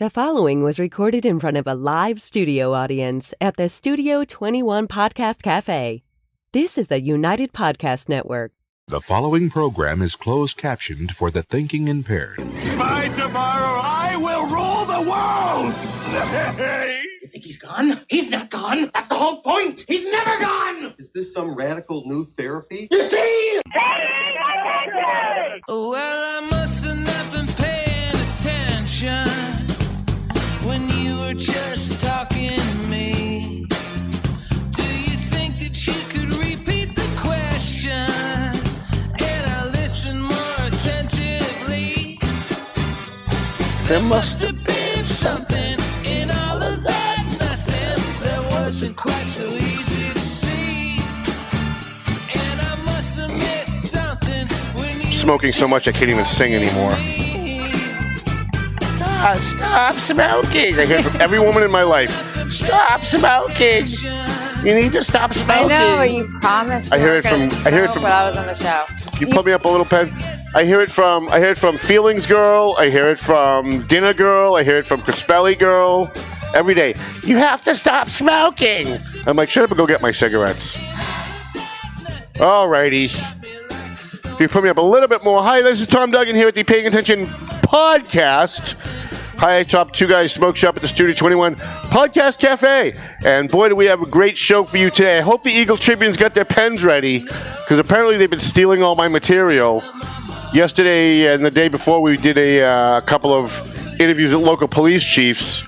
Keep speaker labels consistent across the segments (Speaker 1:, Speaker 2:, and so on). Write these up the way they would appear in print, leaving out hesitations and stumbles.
Speaker 1: The following was recorded in front of a live studio audience at the Studio 21 Podcast Cafe. This is the United Podcast Network.
Speaker 2: The following program is closed captioned for the thinking impaired.
Speaker 3: By tomorrow, I will rule the world!
Speaker 4: You think he's gone? He's not gone. That's the whole point. He's never gone.
Speaker 5: Is this some radical new therapy?
Speaker 4: You see?
Speaker 6: Well, I must have not been paying attention when you were just talking to me. Do you think that you could repeat the question and I listen more attentively? There must have been something in all of that nothing that wasn't quite so easy to see. And I must have missed something when you
Speaker 7: smoking so much I can't even sing anymore. Stop smoking. I hear it from every woman in my life. Stop smoking. You need to stop smoking.
Speaker 8: I know, you promised.
Speaker 7: I hear it from
Speaker 8: when I was on the show.
Speaker 7: You pull me up a little, Pen. I hear it from Feelings Girl. I hear it from Dinner Girl. I hear it from Crispelli Girl. Every day. You have to stop smoking. I'm like, shut up and go get my cigarettes. Alrighty. If you put me up a little bit more. Hi, this is Tom Duggan here at the Paying Attention Podcast. Hi, top two guys smoke shop at the Studio 21 Podcast Cafe. And boy, do we have a great show for you today. I hope the Eagle Tribune's got their pens ready, because apparently they've been stealing all my material. Yesterday and the day before, we did a couple of interviews with local police chiefs.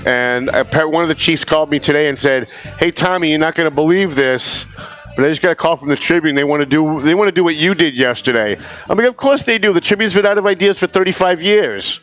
Speaker 7: And one of the chiefs called me today and said, "Hey, Tommy, you're not going to believe this, but I just got a call from the Tribune. They want to do what you did yesterday." I'm like, of course they do. The Tribune's been out of ideas for 35 years.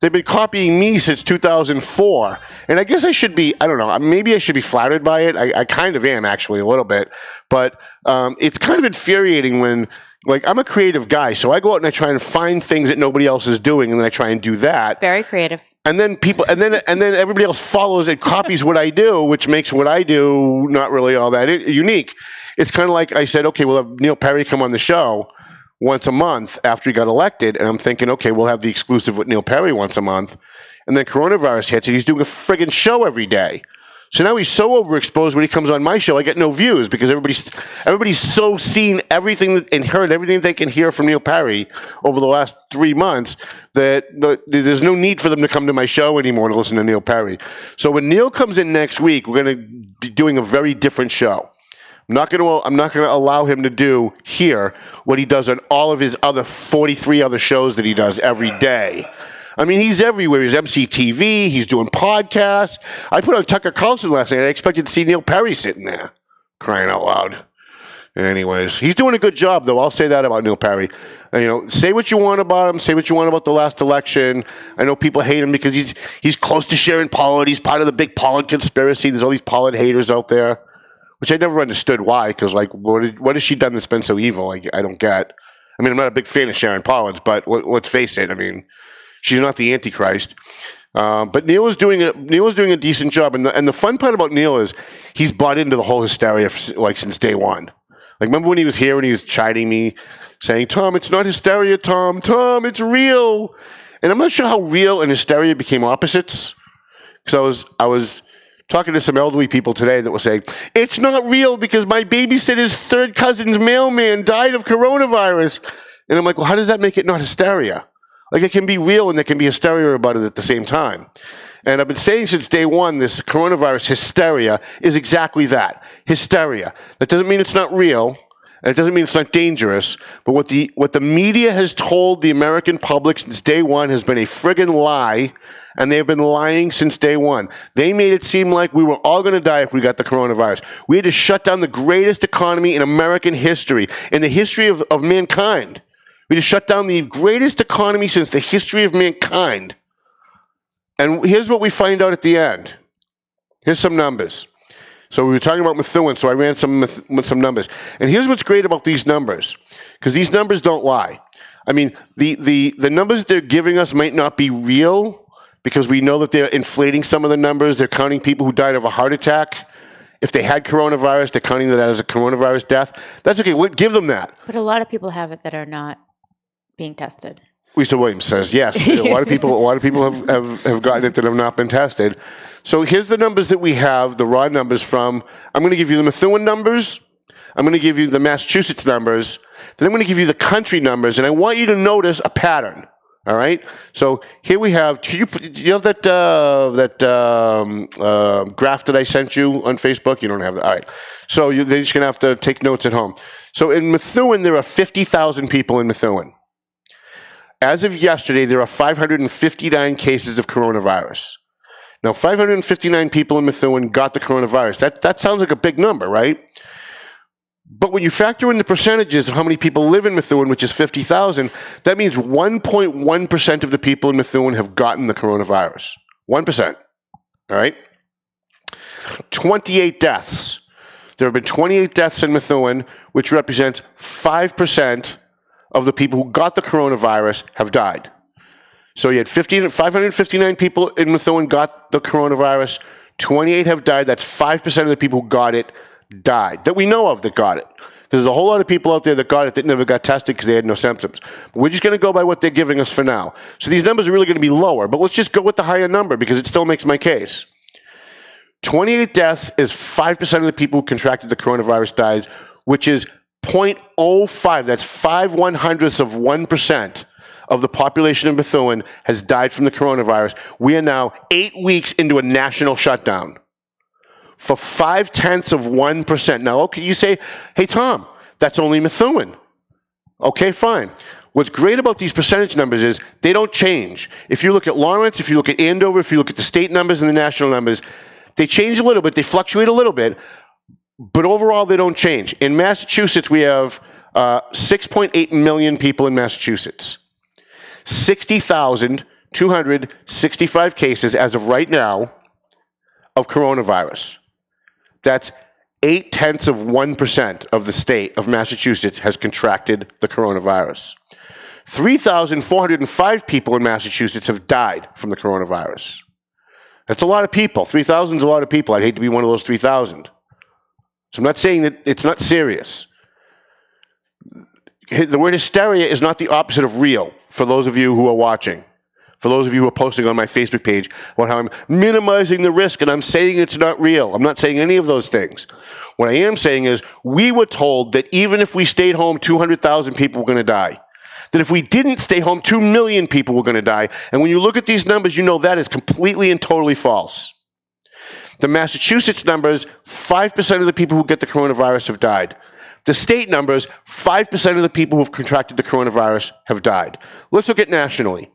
Speaker 7: They've been copying me since 2004. And I guess I should be, I don't know, maybe I should be flattered by it. I kind of am, actually, a little bit. But it's kind of infuriating when, like, I'm a creative guy, so I go out and I try and find things that nobody else is doing, and then I try and do that.
Speaker 8: Very creative. And
Speaker 7: then everybody else follows and copies what I do, which makes what I do not really all that unique. It's kind of like I said, okay, we'll have Neil Perry come on the show once a month after he got elected, and I'm thinking, okay, we'll have the exclusive with Neil Perry once a month, and then coronavirus hits, and he's doing a friggin' show every day. So now he's so overexposed when he comes on my show, I get no views, because everybody's so seen everything and heard everything they can hear from Neil Perry over the last 3 months that there's no need for them to come to my show anymore to listen to Neil Perry. So when Neil comes in next week, we're going to be doing a very different show. I'm not going to allow him to do here what he does on all of his other 43 other shows that he does every day. I mean, he's everywhere. He's MCTV. He's doing podcasts. I put on Tucker Carlson last night. I expected to see Neil Perry sitting there, crying out loud. Anyways, he's doing a good job, though. I'll say that about Neil Perry. And, say what you want about him. Say what you want about the last election. I know people hate him because he's close to Sharon Pollard. He's part of the big Pollard conspiracy. There's all these Pollard haters out there, which I never understood why. Because, like, what has she done that's been so evil? I don't get. I mean, I'm not a big fan of Sharon Pollard's, but let's face it. I mean, she's not the Antichrist. But Neil is doing a decent job. And the fun part about Neil is he's bought into the whole hysteria since day one. Like, remember when he was here and he was chiding me, saying, "Tom, it's not hysteria, Tom, it's real." And I'm not sure how real and hysteria became opposites. Because I was talking to some elderly people today that were saying, "It's not real because my babysitter's third cousin's mailman died of coronavirus." And I'm like, well, how does that make it not hysteria? Like, it can be real and there can be hysteria about it at the same time. And I've been saying since day one, this coronavirus hysteria is exactly that, hysteria. That doesn't mean it's not real, and it doesn't mean it's not dangerous, but what the media has told the American public since day one has been a friggin' lie, and they've been lying since day one. They made it seem like we were all going to die if we got the coronavirus. We had to shut down the greatest economy in American history, in the history of mankind. We just shut down the greatest economy since the history of mankind. And here's what we find out at the end. Here's some numbers. So we were talking about Methuen, so I ran some numbers. And here's what's great about these numbers, because these numbers don't lie. I mean, the numbers that they're giving us might not be real, because we know that they're inflating some of the numbers. They're counting people who died of a heart attack. If they had coronavirus, they're counting that as a coronavirus death. That's okay. We'll give them that.
Speaker 8: But a lot of people have it that are not being tested.
Speaker 7: Lisa Williams says yes. A lot of people have gotten it that have not been tested. So here's the numbers that we have, the raw numbers from. I'm going to give you the Methuen numbers. I'm going to give you the Massachusetts numbers. Then I'm going to give you the country numbers, and I want you to notice a pattern. All right. So here we have. Do you have that graph that I sent you on Facebook? You don't have that. All right. So they're just going to have to take notes at home. So in Methuen, there are 50,000 people in Methuen. As of yesterday, there are 559 cases of coronavirus. Now, 559 people in Methuen got the coronavirus. That sounds like a big number, right? But when you factor in the percentages of how many people live in Methuen, which is 50,000, that means 1.1% of the people in Methuen have gotten the coronavirus. 1%. All right? 28 deaths. There have been 28 deaths in Methuen, which represents 5% of the people who got the coronavirus have died. So you had 559 people in Methuen got the coronavirus. 28 have died. That's 5% of the people who got it died, that we know of that got it. There's a whole lot of people out there that got it that never got tested because they had no symptoms. But we're just going to go by what they're giving us for now. So these numbers are really going to be lower, but let's just go with the higher number because it still makes my case. 28 deaths is 5% of the people who contracted the coronavirus died, which is 0.05. That's 5/100ths of 1% of the population of Methuen has died from the coronavirus. We are now 8 weeks into a national shutdown for 0.5 of 1%. Now, okay, you say, hey, Tom, that's only Methuen. Okay, fine. What's great about these percentage numbers is they don't change. If you look at Lawrence, if you look at Andover, if you look at the state numbers and the national numbers, they change a little bit. They fluctuate a little bit, but overall they don't change. In Massachusetts, we have 6.8 million people in Massachusetts. 60,265 cases as of right now of coronavirus. That's 0.8 of 1% of the state of Massachusetts has contracted the coronavirus. 3,405 people in Massachusetts have died from the coronavirus. That's a lot of people. 3,000 is a lot of people. I'd hate to be one of those 3,000. So I'm not saying that it's not serious. The word hysteria is not the opposite of real, for those of you who are watching. For those of you who are posting on my Facebook page about how I'm minimizing the risk and I'm saying it's not real. I'm not saying any of those things. What I am saying is we were told that even if we stayed home, 200,000 people were going to die. That if we didn't stay home, 2 million people were going to die. And when you look at these numbers, you know that is completely and totally false. The Massachusetts numbers, 5% of the people who get the coronavirus have died. The state numbers, 5% of the people who have contracted the coronavirus have died. Let's look at nationally.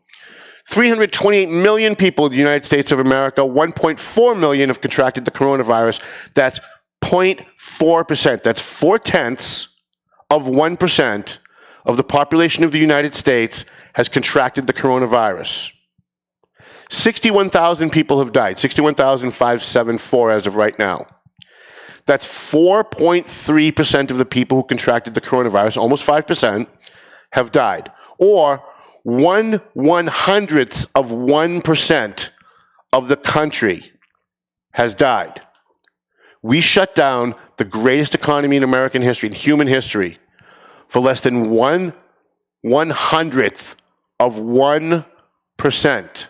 Speaker 7: 328 million people in the United States of America, 1.4 million have contracted the coronavirus. That's 0.4%. That's 0.4 of 1% of the population of the United States has contracted the coronavirus. 61,000 people have died, 61,574 as of right now. That's 4.3% of the people who contracted the coronavirus, almost 5%, have died. Or 1/100th of 1% of the country has died. We shut down the greatest economy in American history, in human history, for less than 1/100th of 1%.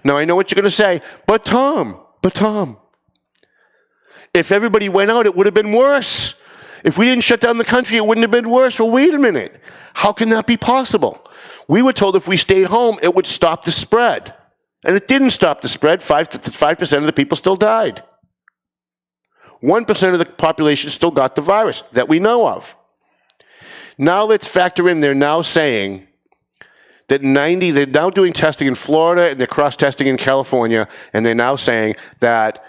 Speaker 7: Now, I know what you're going to say, but Tom, if everybody went out, it would have been worse. If we didn't shut down the country, it wouldn't have been worse. Well, wait a minute. How can that be possible? We were told if we stayed home, it would stop the spread. And it didn't stop the spread. 5% of the people still died. 1% of the population still got the virus that we know of. Now let's factor in, they're now saying that they're now doing testing in Florida and they're cross-testing in California, and they're now saying that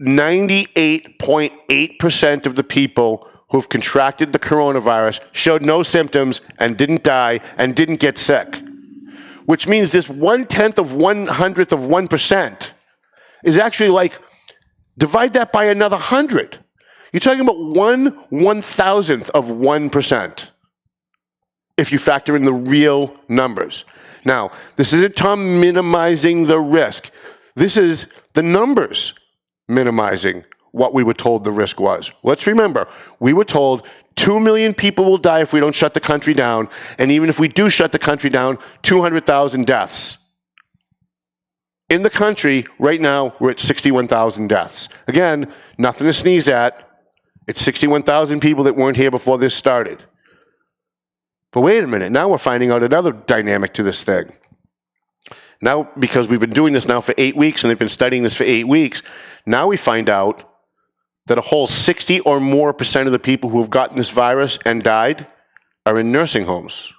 Speaker 7: 98.8% of the people who've contracted the coronavirus showed no symptoms and didn't die and didn't get sick. Which means this 1/10 of 100th of 1% is actually like, divide that by another 100. You're talking about 1/1000th of 1% if you factor in the real numbers. Now, this isn't Tom minimizing the risk. This is the numbers minimizing what we were told the risk was. Let's remember, we were told 2 million people will die if we don't shut the country down. And even if we do shut the country down, 200,000 deaths. In the country, right now, we're at 61,000 deaths. Again, nothing to sneeze at. It's 61,000 people that weren't here before this started. But wait a minute, now we're finding out another dynamic to this thing. Now, because we've been doing this now for 8 weeks, and they've been studying this for 8 weeks, now we find out that a whole 60 or more % of the people who have gotten this virus and died are in nursing homes.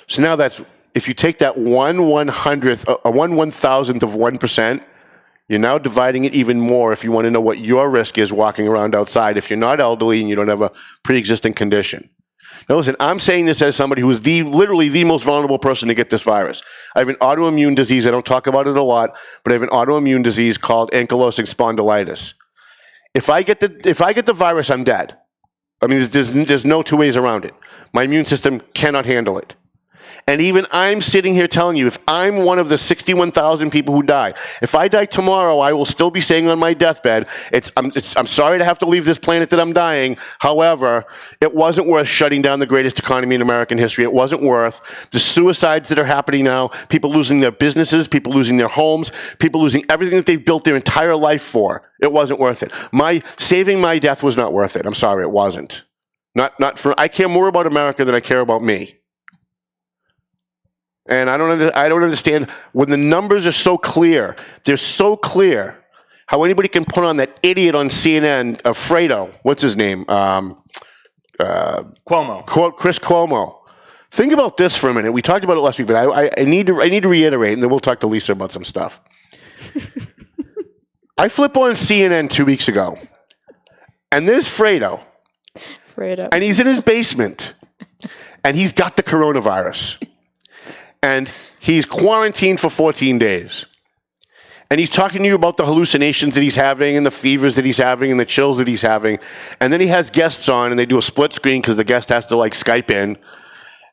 Speaker 7: So now that's, if you take that 1/100th of 1/1000% you're now dividing it even more if you want to know what your risk is walking around outside if you're not elderly and you don't have a pre-existing condition. Now listen, I'm saying this as somebody who is literally the most vulnerable person to get this virus. I have an autoimmune disease. I don't talk about it a lot, but I have an autoimmune disease called ankylosing spondylitis. If I get the virus, I'm dead. I mean, there's no two ways around it. My immune system cannot handle it. And even I'm sitting here telling you, if I'm one of the 61,000 people who die, if I die tomorrow, I will still be saying on my deathbed, I'm sorry to have to leave this planet that I'm dying. However, it wasn't worth shutting down the greatest economy in American history. It wasn't worth the suicides that are happening now, people losing their businesses, people losing their homes, people losing everything that they've built their entire life for. It wasn't worth it. Saving my death was not worth it. I'm sorry, it wasn't. I care more about America than I care about me. And I don't understand when the numbers are so clear. They're so clear. How anybody can put on that idiot on CNN, Fredo. What's his name?
Speaker 9: Cuomo.
Speaker 7: Chris Cuomo. Think about this for a minute. We talked about it last week, but I need to reiterate, and then we'll talk to Lisa about some stuff. I flip on CNN 2 weeks ago, and there's Fredo. And he's in his basement, and he's got the coronavirus. And he's quarantined for 14 days. And he's talking to you about the hallucinations that he's having and the fevers that he's having and the chills that he's having. And then he has guests on, and they do a split screen because the guest has to, Skype in.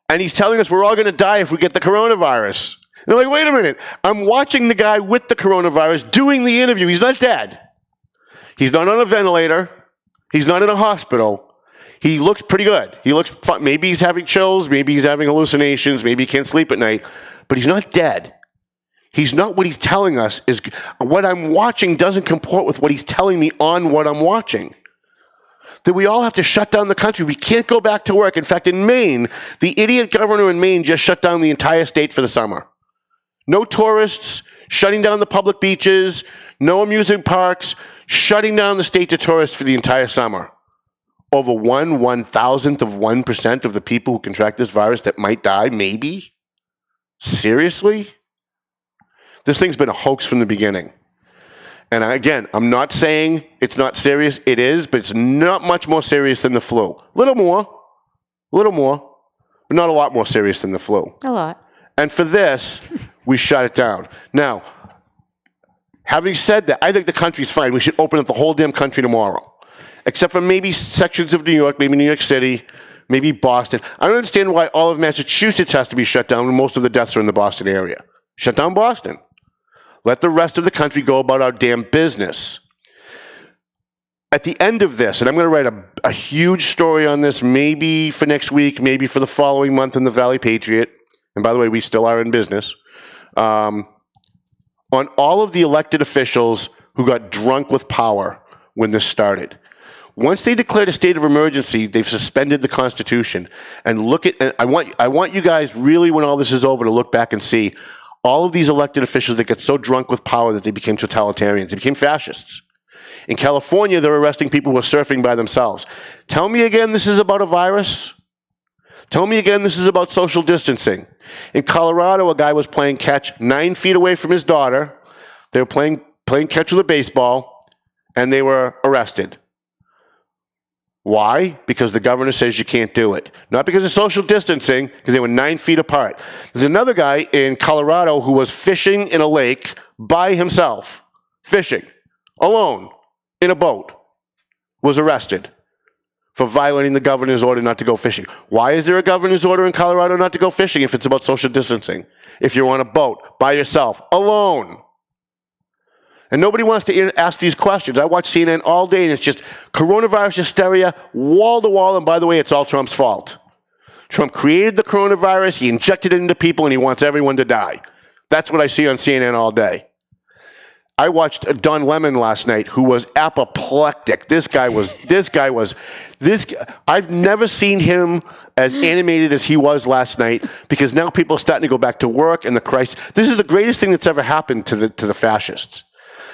Speaker 7: And he's telling us we're all going to die if we get the coronavirus. And I'm like, wait a minute. I'm watching the guy with the coronavirus doing the interview. He's not dead. He's not on a ventilator. He's not in a hospital. He looks pretty good. He looks fun. Maybe he's having chills. Maybe he's having hallucinations. Maybe he can't sleep at night. But he's not dead. He's not what he's telling us. Is what I'm watching doesn't comport with what he's telling me on what I'm watching. That we all have to shut down the country. We can't go back to work. In fact, in Maine, the idiot governor in Maine just shut down the entire state for the summer. No tourists, shutting down the public beaches, no amusement parks, shutting down the state to tourists for the entire summer. Over 1/1000% of the people who contract this virus that might die, maybe? Seriously? This thing's been a hoax from the beginning. And again, I'm not saying it's not serious. It is, but it's not much more serious than the flu. A little more, but not a lot more serious than the flu.
Speaker 8: A lot.
Speaker 7: And for this, we shut it down. Now, having said that, I think the country's fine. We should open up the whole damn country tomorrow. Except for maybe sections of New York, maybe New York City, maybe Boston. I don't understand why all of Massachusetts has to be shut down when most of the deaths are in the Boston area. Shut down Boston. Let the rest of the country go about our damn business. At the end of this, and I'm going to write a huge story on this, maybe for next week, maybe for the following month in the Valley Patriot. And by the way, we still are in business. On all of the elected officials who got drunk with power when this started. Once they declared a state of emergency, they've suspended the Constitution. And I want you guys really, when all this is over, to look back and see all of these elected officials that get so drunk with power that they became totalitarians. They became fascists. In California, they're arresting people who are surfing by themselves. Tell me again this is about a virus? Tell me again this is about social distancing. In Colorado, a guy was playing catch 9 feet away from his daughter. They were playing catch with a baseball, and they were arrested. Why? Because the governor says you can't do it. Not because of social distancing, because they were 9 feet apart. There's another guy in Colorado who was fishing in a lake by himself, fishing, alone, in a boat, was arrested for violating the governor's order not to go fishing. Why is there a governor's order in Colorado not to go fishing if it's about social distancing? If you're on a boat, by yourself, alone. And nobody wants to ask these questions. I watch CNN all day, and it's just coronavirus hysteria, wall to wall. And by the way, it's all Trump's fault. Trump created the coronavirus, he injected it into people, and he wants everyone to die. That's what I see on CNN all day. I watched Don Lemon last night, who was apoplectic. I've never seen him as animated as he was last night, because now people are starting to go back to work, and the crisis. This is the greatest thing that's ever happened to the fascists.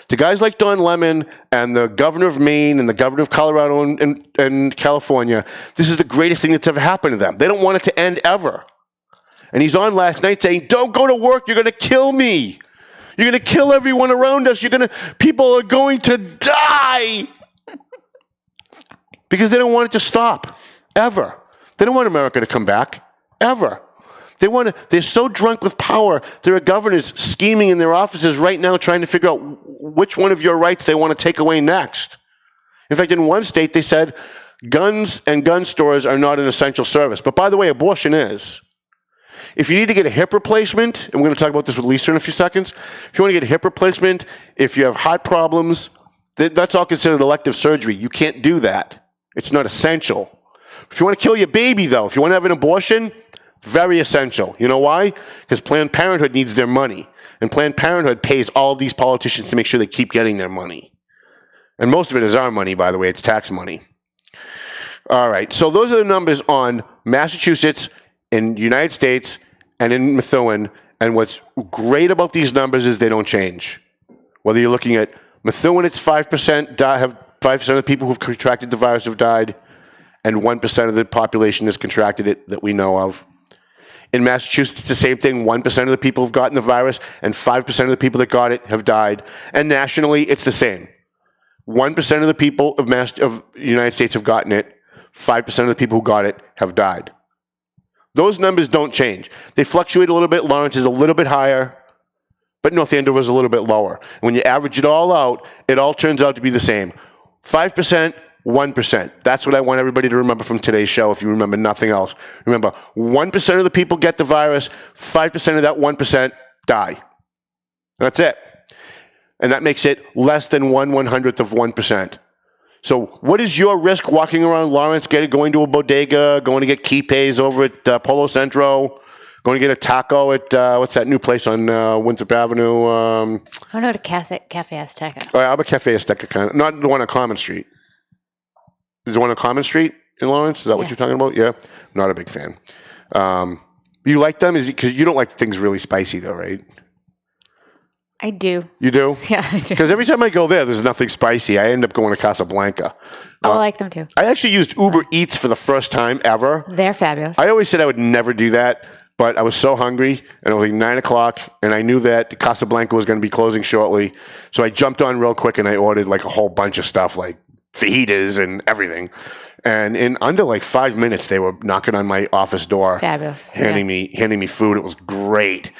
Speaker 7: To guys like Don Lemon and the governor of Maine and the governor of Colorado and California, this is the greatest thing that's ever happened to them. They don't want it to end ever. And he's on last night saying, don't go to work, you're going to kill me. You're going to kill everyone around us. People are going to die. Because they don't want it to stop, ever. They don't want America to come back, ever. They're so drunk with power. There are governors scheming in their offices right now trying to figure out which one of your rights they want to take away next. In fact, in one state, they said guns and gun stores are not an essential service. But by the way, abortion is. If you need to get a hip replacement, and we're going to talk about this with Lisa in a few seconds, if you want to get a hip replacement, if you have heart problems, that's all considered elective surgery. You can't do that. It's not essential. If you want to kill your baby, though, if you want to have an abortion, very essential. You know why? Because Planned Parenthood needs their money. And Planned Parenthood pays all of these politicians to make sure they keep getting their money. And most of it is our money, by the way. It's tax money. All right. So those are the numbers on Massachusetts, in the United States, and in Methuen. And what's great about these numbers is they don't change. Whether you're looking at Methuen, it's 5%, 5% of the people who've contracted the virus have died, and 1% of the population has contracted it that we know of. In Massachusetts, it's the same thing. 1% of the people who've gotten the virus, and 5% of the people that got it have died. And nationally, it's the same. 1% of the people of the United States have gotten it. 5% of the people who got it have died. Those numbers don't change. They fluctuate a little bit. Lawrence is a little bit higher, but North Andover is a little bit lower. And when you average it all out, it all turns out to be the same. 5%, 1%. That's what I want everybody to remember from today's show, if you remember nothing else. Remember, 1% of the people get the virus, 5% of that 1% die. That's it. And that makes it less than 1/100th of 1%. So what is your risk walking around Lawrence, going to a bodega, going to get quipes over at Polo Centro, going to get a taco at, what's that new place on Winthrop Avenue?
Speaker 8: I don't know, Cafe Azteca.
Speaker 7: I'm a Cafe Azteca kind of, not the one on Common Street. Is the one on Common Street in Lawrence? Is that what you're talking about? Yeah. Not a big fan. You like them? Because you don't like things really spicy, though, right?
Speaker 8: I do.
Speaker 7: You do?
Speaker 8: Yeah, I do.
Speaker 7: Because every time I go there's nothing spicy. I end up going to Casablanca.
Speaker 8: I like them, too.
Speaker 7: I actually used Uber Eats for the first time ever.
Speaker 8: They're fabulous.
Speaker 7: I always said I would never do that, but I was so hungry, and it was like 9 o'clock, and I knew that Casablanca was going to be closing shortly. So I jumped on real quick, and I ordered like a whole bunch of stuff, like fajitas and everything. And in under like 5 minutes, they were knocking on my office door.
Speaker 8: Fabulous.
Speaker 7: Handing me food. It was great.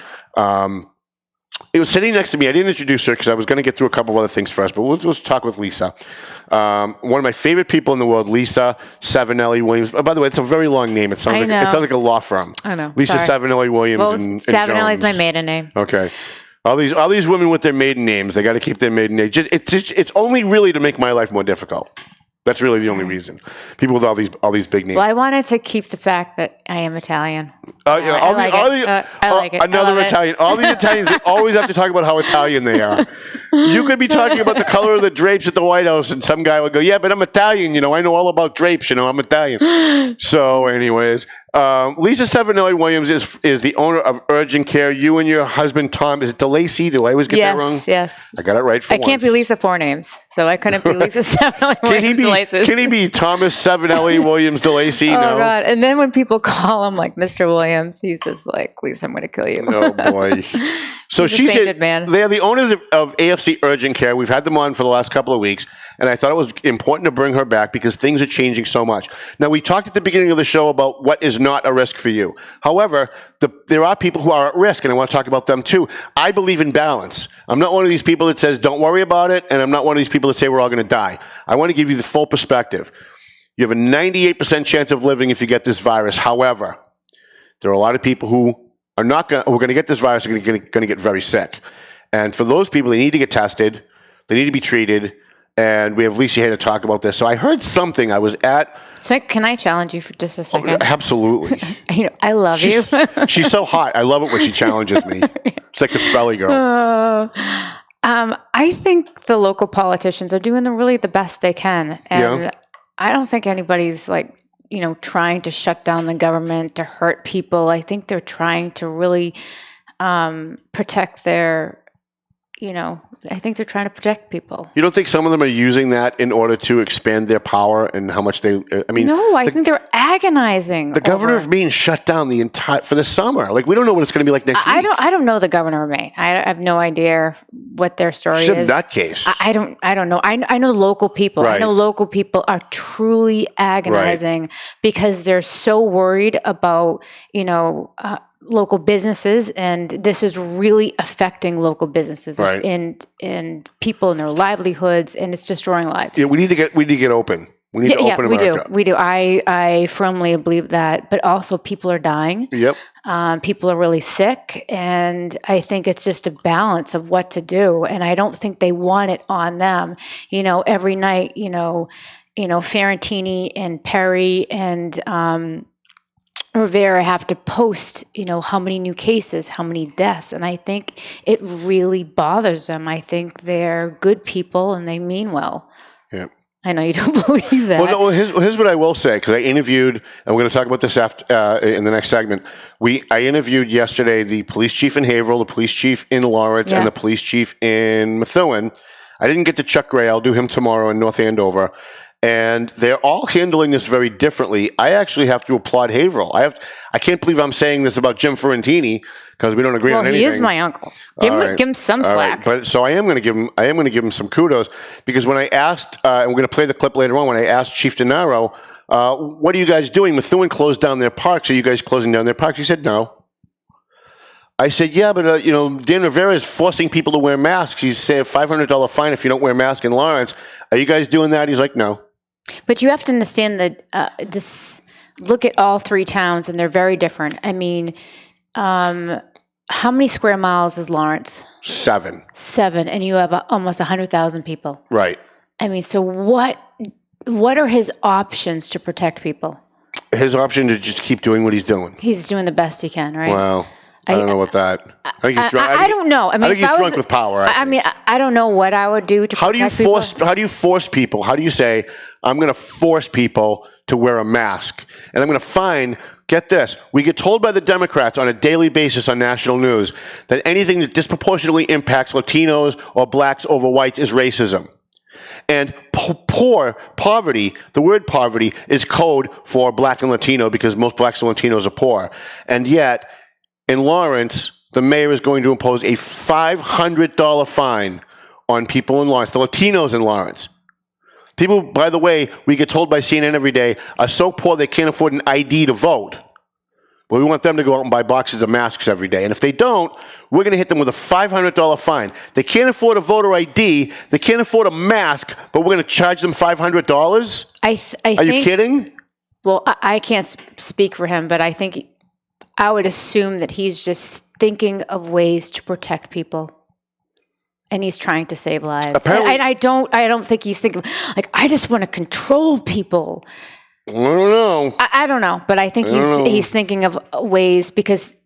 Speaker 7: It was sitting next to me. I didn't introduce her because I was going to get through a couple of other things first, but let's talk with Lisa. One of my favorite people in the world, Lisa Savinelli Williams. Oh, by the way, it's a very long name. It sounds like a law firm.
Speaker 8: I know.
Speaker 7: Lisa Savinelli Williams.
Speaker 8: Well,
Speaker 7: and
Speaker 8: Savinelli is
Speaker 7: Jones.
Speaker 8: my maiden name.
Speaker 7: Okay. All these women with their maiden names, they got to keep their maiden name. It's only really to make my life more difficult. That's really the only reason. People with all these big names.
Speaker 8: Well, I wanted to keep the fact that I am Italian.
Speaker 7: I like
Speaker 8: it.
Speaker 7: Another Italian. All the Italians, they always have to talk about how Italian they are. You could be talking about the color of the drapes at the White House, and some guy would go, "Yeah, but I'm Italian. I know all about drapes. I'm Italian." So, anyways, Lisa Savinelli Williams is the owner of Urgent Care. You and your husband Tom, is it DeLacy? Do I always get that wrong?
Speaker 8: Yes.
Speaker 7: I got it right for once.
Speaker 8: I can't be Lisa four names, so I couldn't be Lisa Savinelli Williams DeLacy.
Speaker 7: Can he be Thomas Savinelli Williams DeLacy?
Speaker 8: Oh,
Speaker 7: no.
Speaker 8: God. And then when people call him like Mr. Williams, he's just like, Lisa, I'm going to kill you.
Speaker 7: Oh, boy. So
Speaker 8: she's a man.
Speaker 7: They are the owners of AFC Urgent Care. We've had them on for the last couple of weeks, and I thought it was important to bring her back because things are changing so much. Now, we talked at the beginning of the show about what is not a risk for you. However, there are people who are at risk, and I want to talk about them too. I believe in balance. I'm not one of these people that says, don't worry about it, and I'm not one of these people that say we're all going to die. I want to give you the full perspective. You have a 98% chance of living if you get this virus. However, there are a lot of people who are going to get this virus, are going to get very sick. And for those people, they need to get tested. They need to be treated. And we have Lisa here to talk about this. So I heard something. I was at.
Speaker 8: So can I challenge you for just a second?
Speaker 7: Oh, absolutely.
Speaker 8: I love you.
Speaker 7: She's so hot. I love it when she challenges me. It's like a spelly girl.
Speaker 8: I think the local politicians are doing really the best they can. And I don't think anybody's trying to shut down the government, to hurt people. I think they're trying to really protect their, I think they're trying to protect people.
Speaker 7: You don't think some of them are using that in order to expand their power and how much they,
Speaker 8: No, I think they're agonizing.
Speaker 7: The governor of Maine shut down for the summer. We don't know what it's going to be like next week.
Speaker 8: I don't know the governor of Maine. I have no idea what their story
Speaker 7: She's
Speaker 8: is.
Speaker 7: a nutcase.
Speaker 8: I don't know. I know local people.
Speaker 7: Right.
Speaker 8: I know local people are truly agonizing because they're so worried about, local businesses, and this is really affecting local businesses and people and their livelihoods, and it's destroying lives.
Speaker 7: Yeah, we need to get open. We need to open America.
Speaker 8: We do. I firmly believe that, but also people are dying.
Speaker 7: Yep.
Speaker 8: People are really sick, and I think it's just a balance of what to do, and I don't think they want it on them. Every night, Ferrantini and Perry and Rivera have to post, how many new cases, how many deaths. And I think it really bothers them. I think they're good people and they mean well.
Speaker 7: Yeah.
Speaker 8: I know you don't believe that.
Speaker 7: Well, no, here's what I will say, because I interviewed, and we're going to talk about this after in the next segment. I interviewed yesterday the police chief in Haverhill, the police chief in Lawrence, and the police chief in Methuen. I didn't get to Chuck Gray. I'll do him tomorrow in North Andover. And they're all handling this very differently. I actually have to applaud Haverhill. I can't believe I'm saying this about Jim Ferrantini because we don't agree on anything.
Speaker 8: Well, he is my uncle. Give him some slack.
Speaker 7: But so I am going to give him some kudos, because when I asked, and we're going to play the clip later on, when I asked Chief DeNaro, what are you guys doing? Methuen closed down their parks. Are you guys closing down their parks? He said no. I said, yeah, but Dan Rivera is forcing people to wear masks. He's saying a $500 fine if you don't wear a mask in Lawrence. Are you guys doing that? He's like, no.
Speaker 8: But you have to understand that look at all three towns, and they're very different. I mean, how many square miles is Lawrence?
Speaker 7: 7.
Speaker 8: 7, and you have almost 100,000 people.
Speaker 7: Right.
Speaker 8: I mean, so what are his options to protect people?
Speaker 7: His option to just keep doing what he's doing.
Speaker 8: He's doing the best he can, right?
Speaker 7: Well, I don't know about that. I think he's drunk.
Speaker 8: I don't know. I mean,
Speaker 7: I think he's drunk with power.
Speaker 8: I don't know what I would do to protect people.
Speaker 7: How do you force people? How do you say, I'm going to force people to wear a mask, and I'm going to fine? Get this. We get told by the Democrats on a daily basis on national news that anything that disproportionately impacts Latinos or blacks over whites is racism. And poverty, the word poverty is code for black and Latino, because most blacks and Latinos are poor. And yet, in Lawrence, the mayor is going to impose a $500 fine on people in Lawrence, the Latinos in Lawrence. People, by the way, we get told by CNN every day, are so poor they can't afford an ID to vote. Well, we want them to go out and buy boxes of masks every day. And if they don't, we're going to hit them with a $500 fine. They can't afford a voter ID. They can't afford a mask, but we're going to charge them $500? Are you kidding?
Speaker 8: Well, I can't speak for him, but I would assume that he's just thinking of ways to protect people. And he's trying to save lives. And I don't think he's thinking, I just want to control people.
Speaker 7: I don't know.
Speaker 8: I don't know, but I think he's thinking of ways, because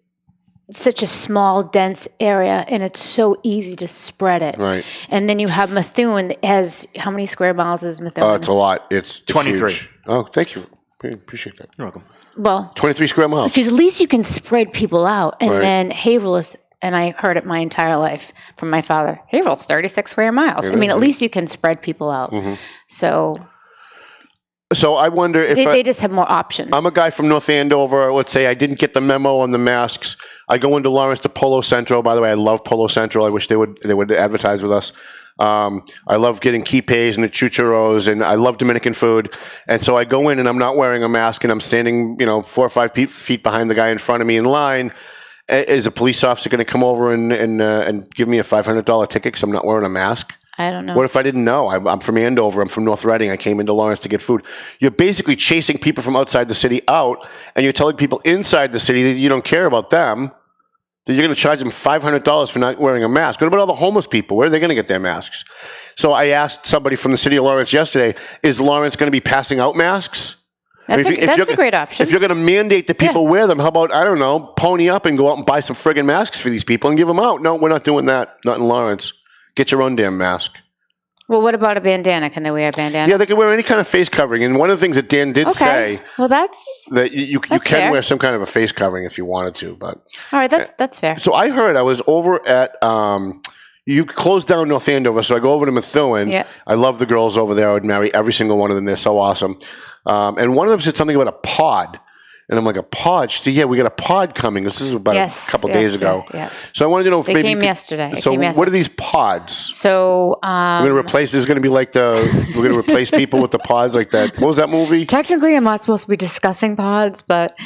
Speaker 8: it's such a small, dense area, and it's so easy to spread it.
Speaker 7: Right.
Speaker 8: And then you have Methuen that has, how many square miles is Methuen?
Speaker 7: It's a lot. It's
Speaker 9: 23.
Speaker 7: Huge. Oh, thank you. I appreciate that.
Speaker 9: You're welcome.
Speaker 8: Well,
Speaker 7: 23 square miles.
Speaker 8: Because at least you can spread people out. And then Haverhill is, and I heard it my entire life from my father, Haverhill's 36 square miles. I mean, at least you can spread people out. Mm-hmm.
Speaker 7: So I wonder if
Speaker 8: they just have more options.
Speaker 7: I'm a guy from North Andover. Let's say I didn't get the memo on the masks. I go into Lawrence to Polo Central. By the way, I love Polo Central. I wish they would advertise with us. I love getting quipes and the chucharos, and I love Dominican food. And so I go in and I'm not wearing a mask, and I'm standing, 4 or 5 feet behind the guy in front of me in line. Is a police officer going to come over and give me a $500 ticket because I'm not wearing a mask?
Speaker 8: I don't know.
Speaker 7: What if I didn't know? I'm from Andover. I'm from North Reading. I came into Lawrence to get food. You're basically chasing people from outside the city out, and you're telling people inside the city that you don't care about them, that you're going to charge them $500 for not wearing a mask. What about all the homeless people? Where are they going to get their masks? So I asked somebody from the city of Lawrence yesterday, is Lawrence going to be passing out masks?
Speaker 8: That's a great option.
Speaker 7: If you're going to mandate that people wear them, how about, I don't know, pony up and go out and buy some friggin' masks for these people and give them out? No, we're not doing that. Not in Lawrence. Get your own damn mask.
Speaker 8: Well, what about a bandana? Can they wear a bandana?
Speaker 7: Yeah, they can wear any kind of face covering. And one of the things that Dan did say,
Speaker 8: well, that's
Speaker 7: that you can
Speaker 8: fair.
Speaker 7: wear some kind of a face covering if you wanted to. But
Speaker 8: all right, that's fair.
Speaker 7: So I heard, I was over at you closed down North Andover, so I go over to Methuen.
Speaker 8: Yeah.
Speaker 7: I love the girls over there. I would marry every single one of them. They're so awesome. And one of them said something about a pod. And I'm like, a pod? She said, yeah, we got a pod coming. This is about a couple days ago.
Speaker 8: Yeah.
Speaker 7: So I wanted to know if
Speaker 8: they came yesterday.
Speaker 7: So what are these pods?
Speaker 8: So
Speaker 7: we're going to replace, this is going to be like we're going to replace people with the pods like that. What was that movie?
Speaker 8: Technically, I'm not supposed to be discussing pods, but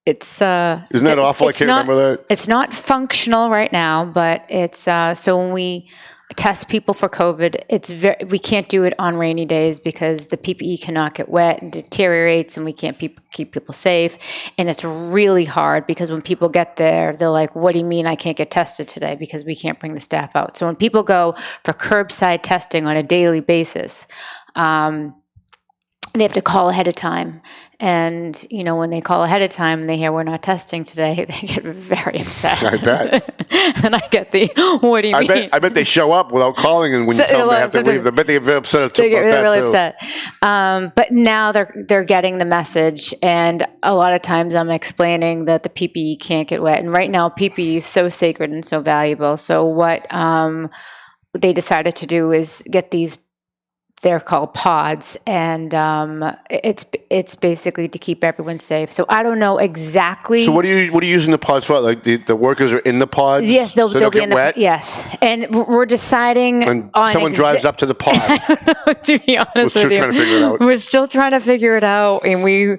Speaker 8: it's...
Speaker 7: Isn't that awful? I can't remember that.
Speaker 8: It's not functional right now, but it's... so when we test people for COVID, we can't do it on rainy days because the PPE cannot get wet and deteriorates, and we can't keep people safe. And it's really hard because when people get there, they're like, what do you mean I can't get tested today? Because we can't bring the staff out. So when people go for curbside testing on a daily basis, they have to call ahead of time. And, when they call ahead of time and they hear we're not testing today, they get very upset.
Speaker 7: I bet.
Speaker 8: And I get what do you mean?
Speaker 7: I bet they show up without calling, and when you tell them they have to leave, I bet they get very upset.
Speaker 8: They get really upset. But now they're getting the message, and a lot of times I'm explaining that the PPE can't get wet. And right now, PPE is so sacred and so valuable. So what they decided to do is get these. They're called pods, and it's basically to keep everyone safe. So I don't know exactly.
Speaker 7: So what are you using the pods for? Like the workers are in the pods?
Speaker 8: Yes, they'll be in
Speaker 7: wet?
Speaker 8: Yes, and we're deciding.
Speaker 7: And someone drives up to the pod.
Speaker 8: I don't know, to be honest with you,
Speaker 7: trying to figure it out.
Speaker 8: We're still trying to figure it out, and we.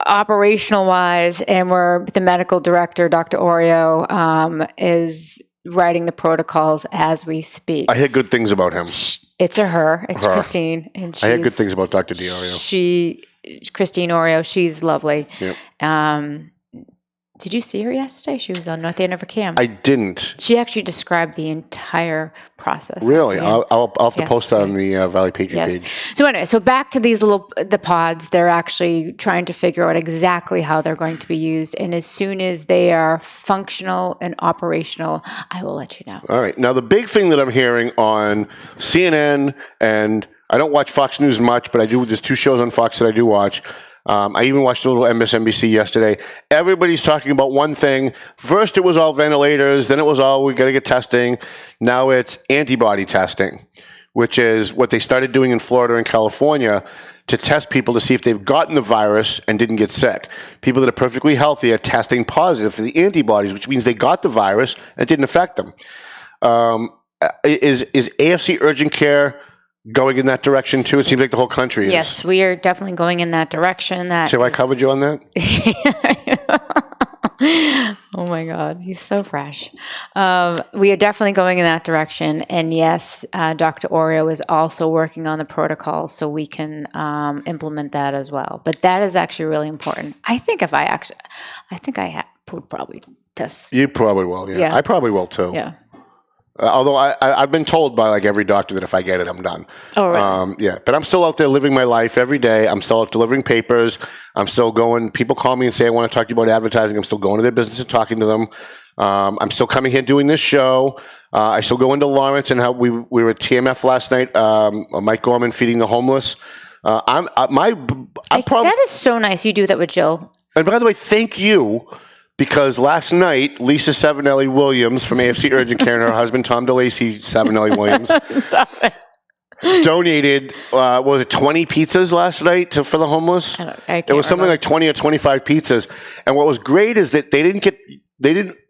Speaker 8: Operational wise, and the medical director, Dr. Oreo, is writing the protocols as we speak.
Speaker 7: I heard good things about him.
Speaker 8: It's It's Christine, and
Speaker 7: I heard good things about Dr. D'Oreo.
Speaker 8: Christine Oreo, she's lovely.
Speaker 7: Yep.
Speaker 8: Did you see her yesterday? She was on North Andover Cam.
Speaker 7: I didn't.
Speaker 8: She actually described the entire process.
Speaker 7: Really?
Speaker 8: Yeah.
Speaker 7: I'll have to post that on the Valley Patriot page.
Speaker 8: So anyway, back to the pods. They're actually trying to figure out exactly how they're going to be used. And as soon as they are functional and operational, I will let you know.
Speaker 7: All right. Now, the big thing that I'm hearing on CNN, and I don't watch Fox News much, but there's two shows on Fox that I do watch. I even watched a little MSNBC yesterday. Everybody's talking about one thing. First, it was all ventilators. Then it was all, we got to get testing. Now it's antibody testing, which is what they started doing in Florida and California to test people to see if they've gotten the virus and didn't get sick. People that are perfectly healthy are testing positive for the antibodies, which means they got the virus and it didn't affect them. Is AFC Urgent Care going in that direction too? It seems like the whole country is.
Speaker 8: Yes, we are definitely going in that direction.
Speaker 7: So I covered you on that?
Speaker 8: Oh my God, he's so fresh. We are definitely going in that direction. And yes, Dr. Oreo is also working on the protocol so we can implement that as well. But that is actually really important. I think I would probably test.
Speaker 7: You probably will, yeah. I probably will too.
Speaker 8: Yeah.
Speaker 7: Although I've been told by like every doctor that if I get it, I'm done.
Speaker 8: Oh, really?
Speaker 7: Yeah, but I'm still out there living my life every day. I'm still out delivering papers. I'm still going. People call me and say, I want to talk to you about advertising. I'm still going to their business and talking to them. I'm still coming here doing this show. I still go into Lawrence, and how we were at TMF last night. Mike Gorman feeding the homeless.
Speaker 8: That is so nice. You do that with Jill.
Speaker 7: And by the way, thank you. Because last night, Lisa Savinelli-Williams from AFC Urgent Care and her husband, Tom DeLacy Savinelli-Williams, donated, 20 pizzas last night for the homeless? It was something like 20 or 25 pizzas. And what was great is that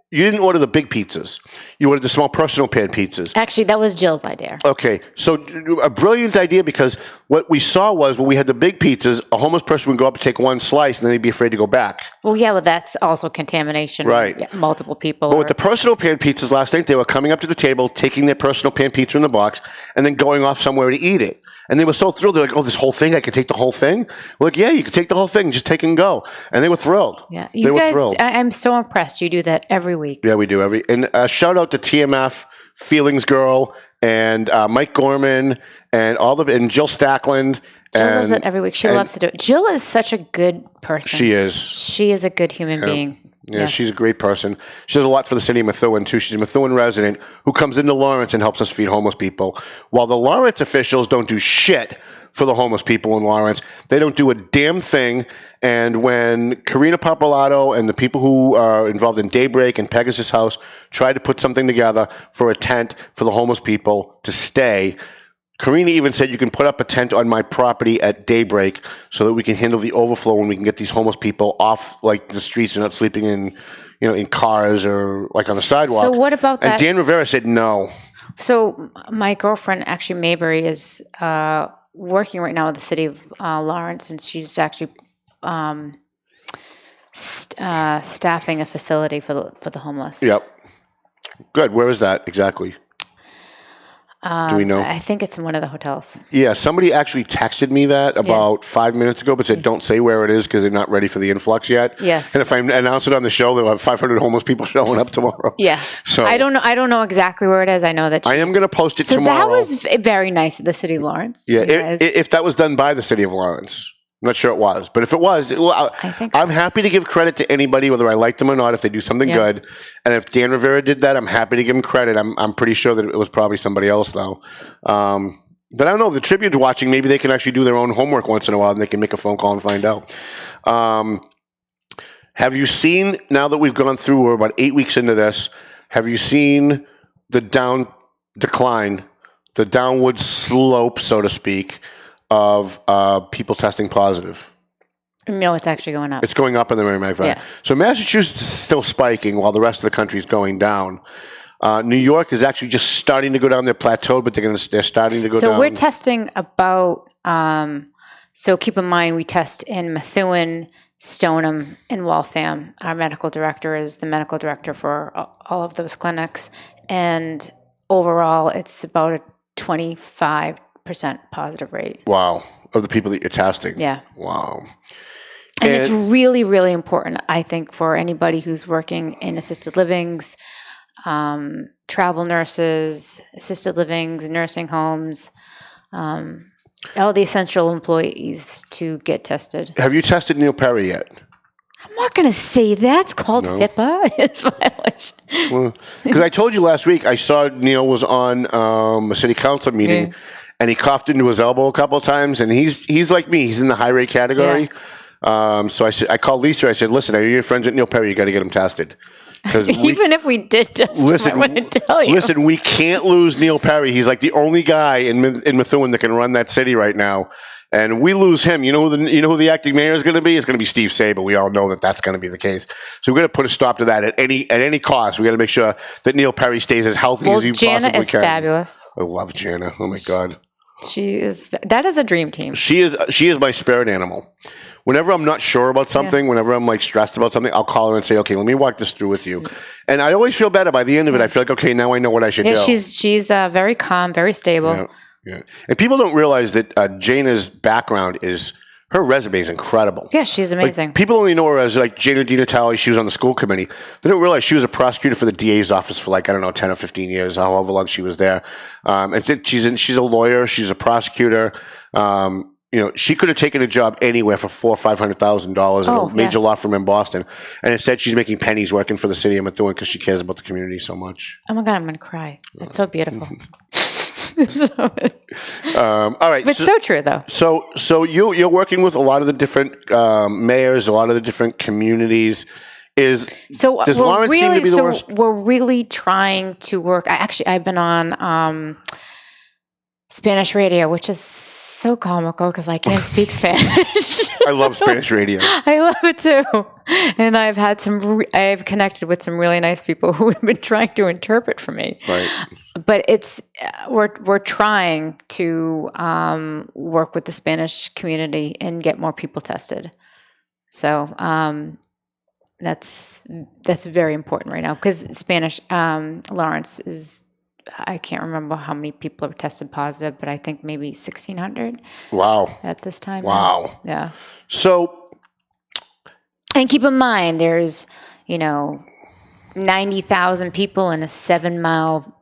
Speaker 7: you didn't order the big pizzas. You ordered the small personal pan pizzas.
Speaker 8: Actually, that was Jill's idea.
Speaker 7: Okay. So a brilliant idea, because what we saw was when we had the big pizzas, a homeless person would go up and take one slice and then they'd be afraid to go back.
Speaker 8: Well, yeah, that's also contamination.
Speaker 7: Right.
Speaker 8: Yeah, multiple people.
Speaker 7: But with the personal pan pizzas last night, they were coming up to the table, taking their personal pan pizza in the box, and then going off somewhere to eat it. And they were so thrilled. They're like, oh, this whole thing? I could take the whole thing? We're like, yeah, you could take the whole thing. Just take and go. And they were thrilled.
Speaker 8: Yeah.
Speaker 7: They were thrilled.
Speaker 8: I'm so impressed. You do that every week.
Speaker 7: Yeah, we do. And shout out to TMF Feelings Girl and Mike Gorman and and Jill Stackland.
Speaker 8: Jill does it every week. She loves to do it. Jill is such a good person.
Speaker 7: She is.
Speaker 8: She is a good human being.
Speaker 7: Yeah, she's a great person. She does a lot for the city of Methuen, too. She's a Methuen resident who comes into Lawrence and helps us feed homeless people. While the Lawrence officials don't do shit for the homeless people in Lawrence, they don't do a damn thing. And when Karina Papalato and the people who are involved in Daybreak and Pegasus House tried to put something together for a tent for the homeless people to stay, Karina even said you can put up a tent on my property at daybreak so that we can handle the overflow and we can get these homeless people off like the streets and not sleeping in cars or like on the sidewalk.
Speaker 8: So what about that?
Speaker 7: And Dan Rivera said no.
Speaker 8: So my girlfriend, actually Mayberry, is working right now with the city of Lawrence, and she's actually staffing a facility for the homeless.
Speaker 7: Yep. Good. Where is that exactly? Do we know?
Speaker 8: I think it's in one of the hotels.
Speaker 7: Yeah, somebody actually texted me that about 5 minutes ago, but said don't say where it is because they're not ready for the influx yet.
Speaker 8: Yes.
Speaker 7: And if I announce it on the show, they'll have 500 homeless people showing up tomorrow.
Speaker 8: Yeah.
Speaker 7: So
Speaker 8: I don't know exactly where it is. I know that
Speaker 7: I am going to post it tomorrow.
Speaker 8: So that was very nice of the city of Lawrence.
Speaker 7: Yeah, if that was done by the city of Lawrence. I'm not sure it was, but if it was,
Speaker 8: I think so.
Speaker 7: I'm happy to give credit to anybody, whether I like them or not, if they do something good. And if Dan Rivera did that, I'm happy to give him credit. I'm pretty sure that it was probably somebody else, though. But I don't know. The Tribune's watching. Maybe they can actually do their own homework once in a while, and they can make a phone call and find out. Have you seen, now that we've gone through, we're about 8 weeks into this, have you seen the decline, the downward slope, so to speak, of people testing positive?
Speaker 8: No, it's actually going up.
Speaker 7: It's going up in the Merrimack Valley.
Speaker 8: Yeah.
Speaker 7: So Massachusetts is still spiking while the rest of the country is going down. New York is actually just starting to go down. They're plateaued, but they're starting to go down.
Speaker 8: So we're testing about, so keep in mind we test in Methuen, Stoneham, and Waltham. Our medical director is the medical director for all of those clinics. And overall, it's about a 25% positive rate.
Speaker 7: Wow. Of the people that you're testing.
Speaker 8: Yeah.
Speaker 7: Wow.
Speaker 8: And it's really, really important, I think, for anybody who's working in assisted livings, travel nurses, assisted livings, nursing homes, all the essential employees to get tested.
Speaker 7: Have you tested Neil Perry yet?
Speaker 8: I'm not going to say that. It's called HIPAA. It's violation.
Speaker 7: Because I told you last week, I saw Neil was on a city council meeting, and he coughed into his elbow a couple of times, and he's like me. He's in the high rate category. Yeah. So I called Lisa. I said, listen, are you your friends at Neil Perry? You got to get him tested.
Speaker 8: Even if we did test him, I wouldn't tell you.
Speaker 7: Listen, we can't lose Neil Perry. He's like the only guy in Methuen that can run that city right now. And we lose him. You know who the acting mayor is going to be? It's going to be Steve Saber. We all know that that's going to be the case. So we're going to put a stop to that at any cost. We got to make sure that Neil Perry stays as healthy as he possibly can.
Speaker 8: Jana is fabulous.
Speaker 7: I love Jana. Oh my God.
Speaker 8: That is a dream team.
Speaker 7: She is my spirit animal. Whenever I'm not sure about something, whenever I'm like stressed about something, I'll call her and say, okay, let me walk this through with you. And I always feel better by the end of it. I feel like, okay, now I know what I should do.
Speaker 8: She's very calm, very stable.
Speaker 7: Yeah. And people don't realize that Jana's background her resume is incredible.
Speaker 8: Yeah, she's amazing.
Speaker 7: Like, people only know her as like Jana DiNatale. She was on the school committee. They don't realize she was a prosecutor for the DA's office for 10 or 15 years, however long she was there. And she's a lawyer. She's a prosecutor. She could have taken a job anywhere for $400,000 or $500,000 in a major law firm in Boston, and instead she's making pennies working for the city of Methuen because she cares about the community so much.
Speaker 8: Oh my God, I'm going to cry. It's so beautiful.
Speaker 7: All right,
Speaker 8: but so true though.
Speaker 7: So you're working with a lot of the different mayors, a lot of the different communities. Does Lawrence seem to be the worst?
Speaker 8: We're really trying to work. I've been on Spanish radio, which is so comical because I can't speak Spanish.
Speaker 7: I love Spanish radio.
Speaker 8: I love it too, and I've connected with some really nice people who have been trying to interpret for me.
Speaker 7: Right.
Speaker 8: But we're trying to work with the Spanish community and get more people tested. So that's very important right now because Spanish Lawrence is. I can't remember how many people are tested positive, but I think maybe 1,600.
Speaker 7: Wow.
Speaker 8: At this time.
Speaker 7: Wow.
Speaker 8: Yeah.
Speaker 7: So.
Speaker 8: And keep in mind, there's 90,000 people in a 7-mile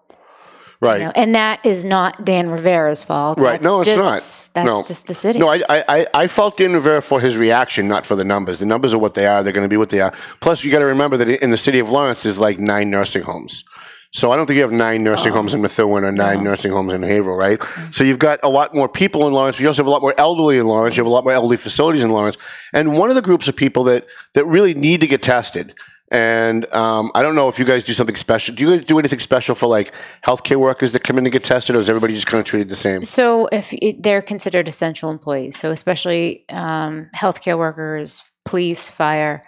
Speaker 7: Right.
Speaker 8: And that is not Dan Rivera's fault.
Speaker 7: Right.
Speaker 8: That's
Speaker 7: It's
Speaker 8: just,
Speaker 7: not.
Speaker 8: That's just the city.
Speaker 7: No, I fault Dan Rivera for his reaction, not for the numbers. The numbers are what they are. They're going to be what they are. Plus, you got to remember that in the city of Lawrence, there's like 9 nursing homes. So I don't think you have 9 nursing homes in Methuen or 9 nursing homes in Haverhill, right? So you've got a lot more people in Lawrence, but you also have a lot more elderly in Lawrence. You have a lot more elderly facilities in Lawrence. And one of the groups of people that really need to get tested, and I don't know if you guys do something special. Do you guys do anything special for like healthcare workers that come in to get tested, or is everybody just kind of treated the same?
Speaker 8: So they're considered essential employees, so especially healthcare workers, police, fire,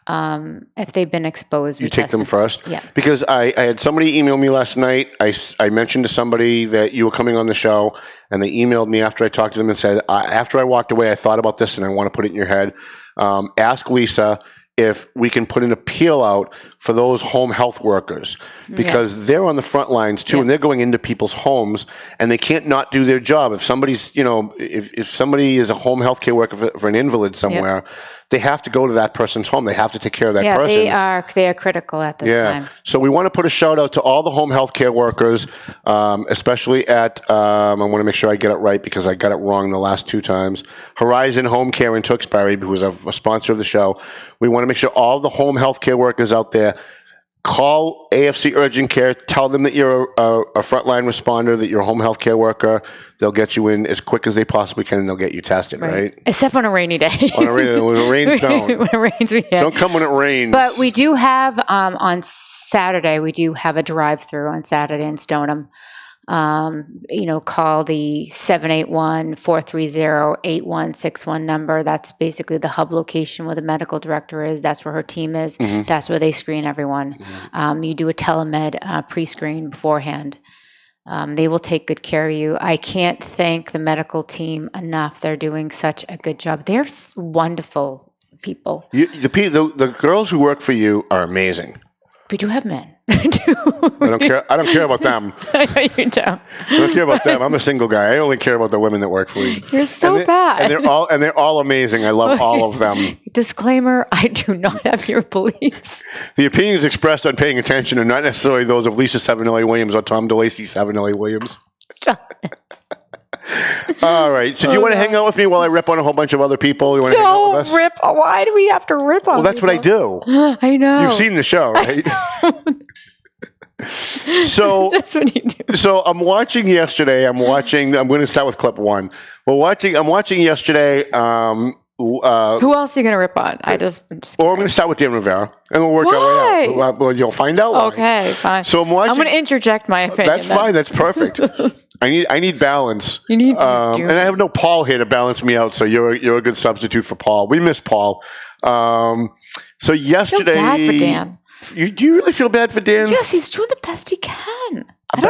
Speaker 8: if they've been exposed.
Speaker 7: You take them first?
Speaker 8: Yeah.
Speaker 7: Because I had somebody email me last night. I mentioned to somebody that you were coming on the show, and they emailed me after I talked to them and said, after I walked away, I thought about this and I want to put it in your head. Ask Lisa if we can put an appeal out for those home health workers, because they're on the front lines too, and they're going into people's homes, and they can't not do their job. If somebody's, if somebody is a home health care worker for an invalid somewhere, they have to go to that person's home. They have to take care of that person.
Speaker 8: Yeah, they are critical at this time.
Speaker 7: So we want to put a shout out to all the home health care workers, especially at, I want to make sure I get it right because I got it wrong the last 2 times, Horizon Home Care in Tewksbury, who is a sponsor of the show. We want to make sure all the home health care workers out there call AFC Urgent Care, tell them that you're a frontline responder, that you're a home health care worker. They'll get you in as quick as they possibly can, and they'll get you tested, right?
Speaker 8: Except on a rainy day.
Speaker 7: On a rainy day. When it rains, don't.
Speaker 8: When it rains, we can't.
Speaker 7: Don't come when it rains.
Speaker 8: But we do have, on Saturday, we do have a drive-through on Saturday in Stoneham. Call the 781-430-8161 number. That's basically the hub location where the medical director is. That's where her team is. That's where they screen everyone. You do a telemed pre-screen beforehand. They will take good care of you. I can't thank the medical team enough. They're doing such a good job. They're wonderful people.
Speaker 7: The girls who work for you are amazing.
Speaker 8: We do have men.
Speaker 7: I don't care about them.
Speaker 8: I know you don't.
Speaker 7: I don't care about them. I'm a single guy. I only care about the women that work for me.
Speaker 8: You're so bad.
Speaker 7: And they're all amazing. I love all of them.
Speaker 8: Disclaimer, I do not have your beliefs.
Speaker 7: The opinions expressed on paying attention are not necessarily those of Lisa Savinelli Williams or Tom DeLacy Savinelli Williams. All right. So do you want to hang out with me while I rip on a whole bunch of other people? You want to hang out with us?
Speaker 8: Rip. Why do we have to rip on?
Speaker 7: Well, that's
Speaker 8: people?
Speaker 7: what I do.
Speaker 8: I know.
Speaker 7: You've seen the show, right? So
Speaker 8: that's what you do.
Speaker 7: So I'm watching yesterday. I'm going to start with clip 1. I'm watching yesterday.
Speaker 8: Who else are you going to rip on? I'm just
Speaker 7: Or I'm going to start with Dan Rivera, and we'll work our way out. Well, you'll find out why.
Speaker 8: Okay, fine.
Speaker 7: So I'm watching.
Speaker 8: I'm going to interject my opinion.
Speaker 7: That's fine. That's perfect. I need balance.
Speaker 8: You need,
Speaker 7: and I have no Paul here to balance me out. So you're a good substitute for Paul. We miss Paul. So yesterday,
Speaker 8: I feel bad for Dan.
Speaker 7: Do you really feel bad for Dan?
Speaker 8: Yes, he's doing the best he can.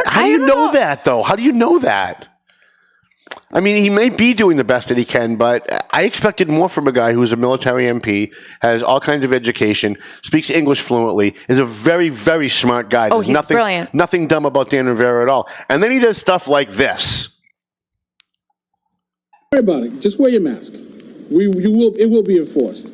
Speaker 7: How do you know that, though? How do you know that? I mean, he may be doing the best that he can, but I expected more from a guy who's a military MP, has all kinds of education, speaks English fluently, is a very, very smart guy.
Speaker 8: There's he's brilliant.
Speaker 7: Nothing dumb about Dan Rivera at all. And then he does stuff like this.
Speaker 9: Don't worry about it. Just wear your mask. It will be enforced.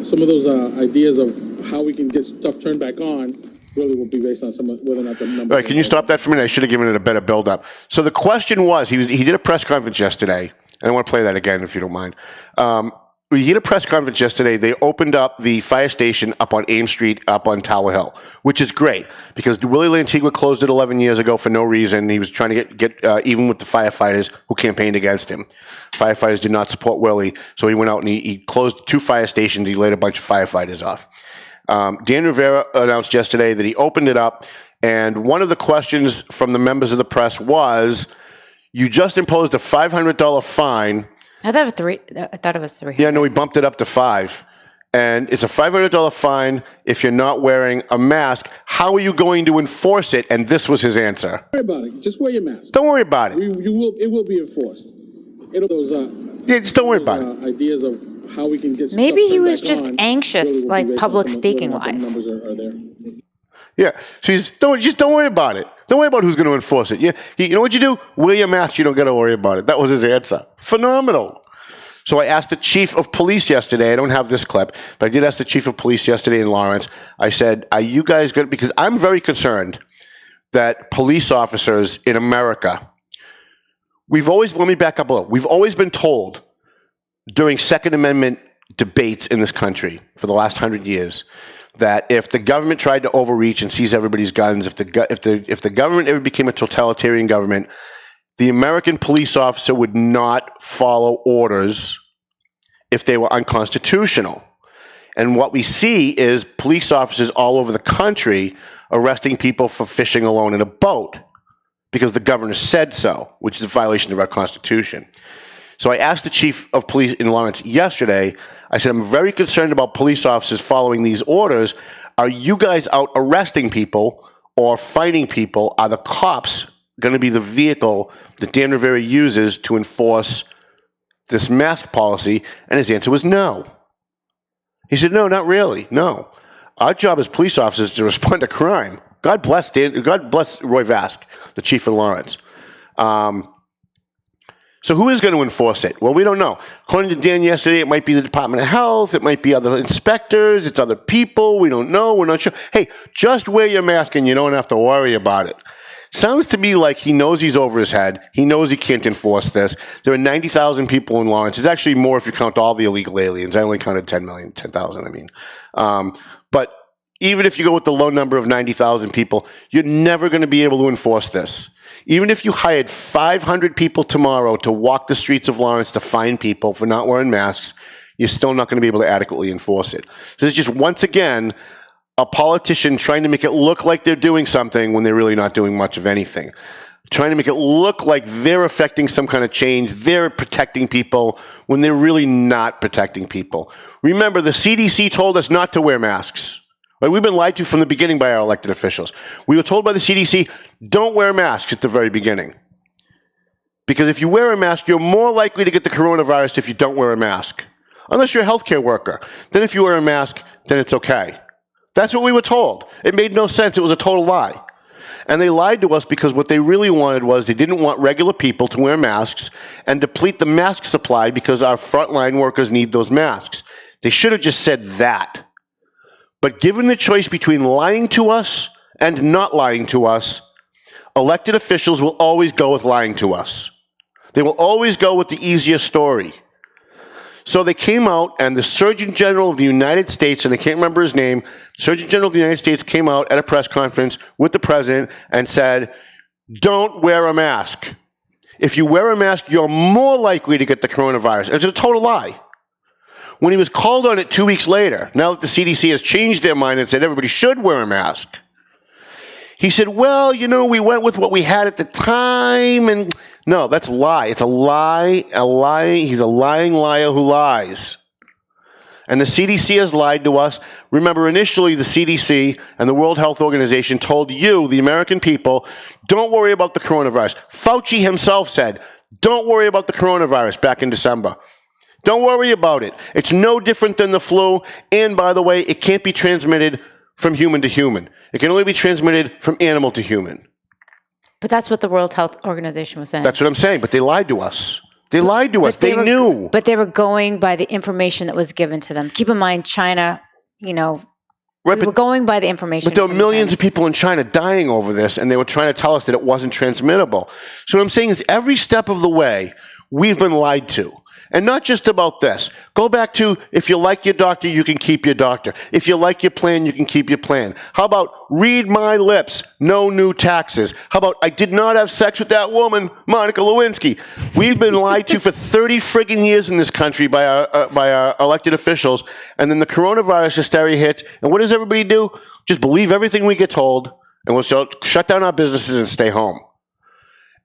Speaker 9: Some of those ideas of how we can get stuff turned back on really will be based on whether or not the number.
Speaker 7: All right, can you stop that for a minute? I should have given it a better build-up. So the question was, he did a press conference yesterday, and I want to play that again if you don't mind. He did a press conference yesterday. They opened up the fire station up on Ames Street, up on Tower Hill, which is great because Willie Lantigua closed it 11 years ago for no reason. He was trying to get even with the firefighters who campaigned against him. Firefighters did not support Willie, so he went out and he closed 2 fire stations. He laid a bunch of firefighters off. Dan Rivera announced yesterday that he opened it up, and one of the questions from the members of the press was, you just imposed a $500 fine.
Speaker 8: I thought it was 300.
Speaker 7: Yeah, no, we bumped it up to 5. And it's a $500 fine if you're not wearing a mask. How are you going to enforce it? And this was his answer.
Speaker 9: Don't worry about it. Just wear your mask.
Speaker 7: Don't worry about it.
Speaker 9: It will be enforced.
Speaker 7: Just don't worry about it.
Speaker 9: Ideas of how we can get.
Speaker 8: Maybe he was just anxious, like public speaking wise.
Speaker 7: Yeah, so just don't worry about it. Don't worry about who's going to enforce it. You know what you do? Wear your mask. You don't got to worry about it. That was his answer. Phenomenal. So I asked the chief of police yesterday. I don't have this clip, but I did ask the chief of police yesterday in Lawrence. I said, "Are you guys going?" Because I'm very concerned that police officers in America, let me back up a little. We've always been told during Second Amendment debates in this country for the last 100 years that if the government tried to overreach and seize everybody's guns, if the government ever became a totalitarian government, the American police officer would not follow orders if they were unconstitutional. And what we see is police officers all over the country arresting people for fishing alone in a boat because the governor said so, which is a violation of our Constitution. So I asked the chief of police in Lawrence yesterday, I said, I'm very concerned about police officers following these orders. Are you guys out arresting people or fining people? Are the cops going to be the vehicle that Dan Rivera uses to enforce this mask policy? And his answer was no. He said, no, not really, no. Our job as police officers is to respond to crime. God bless Roy Vask, the chief of Lawrence. So who is going to enforce it? Well, we don't know. According to Dan yesterday, it might be the Department of Health. It might be other inspectors. It's other people. We don't know. We're not sure. Hey, just wear your mask and you don't have to worry about it. Sounds to me like he knows he's over his head. He knows he can't enforce this. There are 90,000 people in Lawrence. It's actually more if you count all the illegal aliens. I only counted 10,000, I mean. But even if you go with the low number of 90,000 people, you're never going to be able to enforce this. Even if you hired 500 people tomorrow to walk the streets of Lawrence to find people for not wearing masks, you're still not going to be able to adequately enforce it. So it's just, once again, a politician trying to make it look like they're doing something when they're really not doing much of anything. Trying to make it look like they're affecting some kind of change, they're protecting people when they're really not protecting people. Remember, the CDC told us not to wear masks. Right? We've been lied to from the beginning by our elected officials. We were told by the CDC, don't wear masks at the very beginning. Because if you wear a mask, you're more likely to get the coronavirus if you don't wear a mask. Unless you're a healthcare worker. Then if you wear a mask, then it's okay. That's what we were told. It made no sense. It was a total lie. And they lied to us because what they really wanted was they didn't want regular people to wear masks and deplete the mask supply because our frontline workers need those masks. They should have just said that. But given the choice between lying to us and not lying to us, elected officials will always go with lying to us. They will always go with the easier story. So they came out, and the Surgeon General of the United States, and I can't remember his name, Surgeon General of the United States came out at a press conference with the president and said, don't wear a mask. If you wear a mask, you're more likely to get the coronavirus. It's a total lie. When he was called on it 2 weeks later, now that the CDC has changed their mind and said everybody should wear a mask, he said, well, you know, we went with what we had at the time, and no, that's a lie. It's a lie, He's a lying liar who lies. And the CDC has lied to us. Remember, initially, the CDC and the World Health Organization told you, the American people, don't worry about the coronavirus. Fauci himself said, don't worry about the coronavirus back in December. Don't worry about it. It's no different than the flu. And by the way, it can't be transmitted from human to human. It can only be transmitted from animal to human.
Speaker 8: But that's what the World Health Organization was saying. That's
Speaker 7: what I'm saying. But they lied to us. They lied to us. They knew.
Speaker 8: But they were going by the information that was given to them. Keep in mind, China, you know, right, we were going by the information.
Speaker 7: But there were millions of people in China dying over this, and they were trying to tell us that it wasn't transmittable. So what I'm saying is every step of the way, we've been lied to. And not just about this. Go back to, if you like your doctor, you can keep your doctor. If you like your plan, you can keep your plan. How about read my lips, no new taxes? How about I did not have sex with that woman, Monica Lewinsky? We've been lied to for 30 friggin' years in this country by our elected officials. And then the coronavirus hysteria hits. And what does everybody do? Just believe everything we get told, and we'll shut down our businesses and stay home.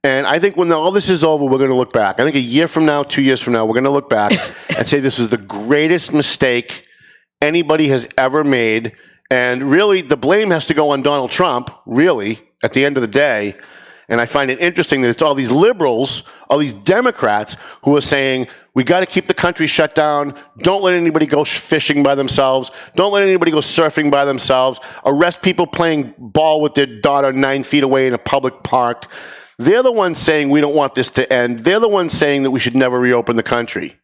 Speaker 7: And I think when all this is over, we're going to look back. I think a year from now, 2 years from now, we're going to look back and say this was the greatest mistake anybody has ever made. And really, the blame has to go on Donald Trump, really, at the end of the day. And I find it interesting that it's all these liberals, all these Democrats who are saying, we got to keep the country shut down. Don't let anybody go fishing by themselves. Don't let anybody go surfing by themselves. Arrest people playing ball with their daughter 9 feet away in a public park. They're the ones saying we don't want this to end. They're the ones saying that we should never reopen the country.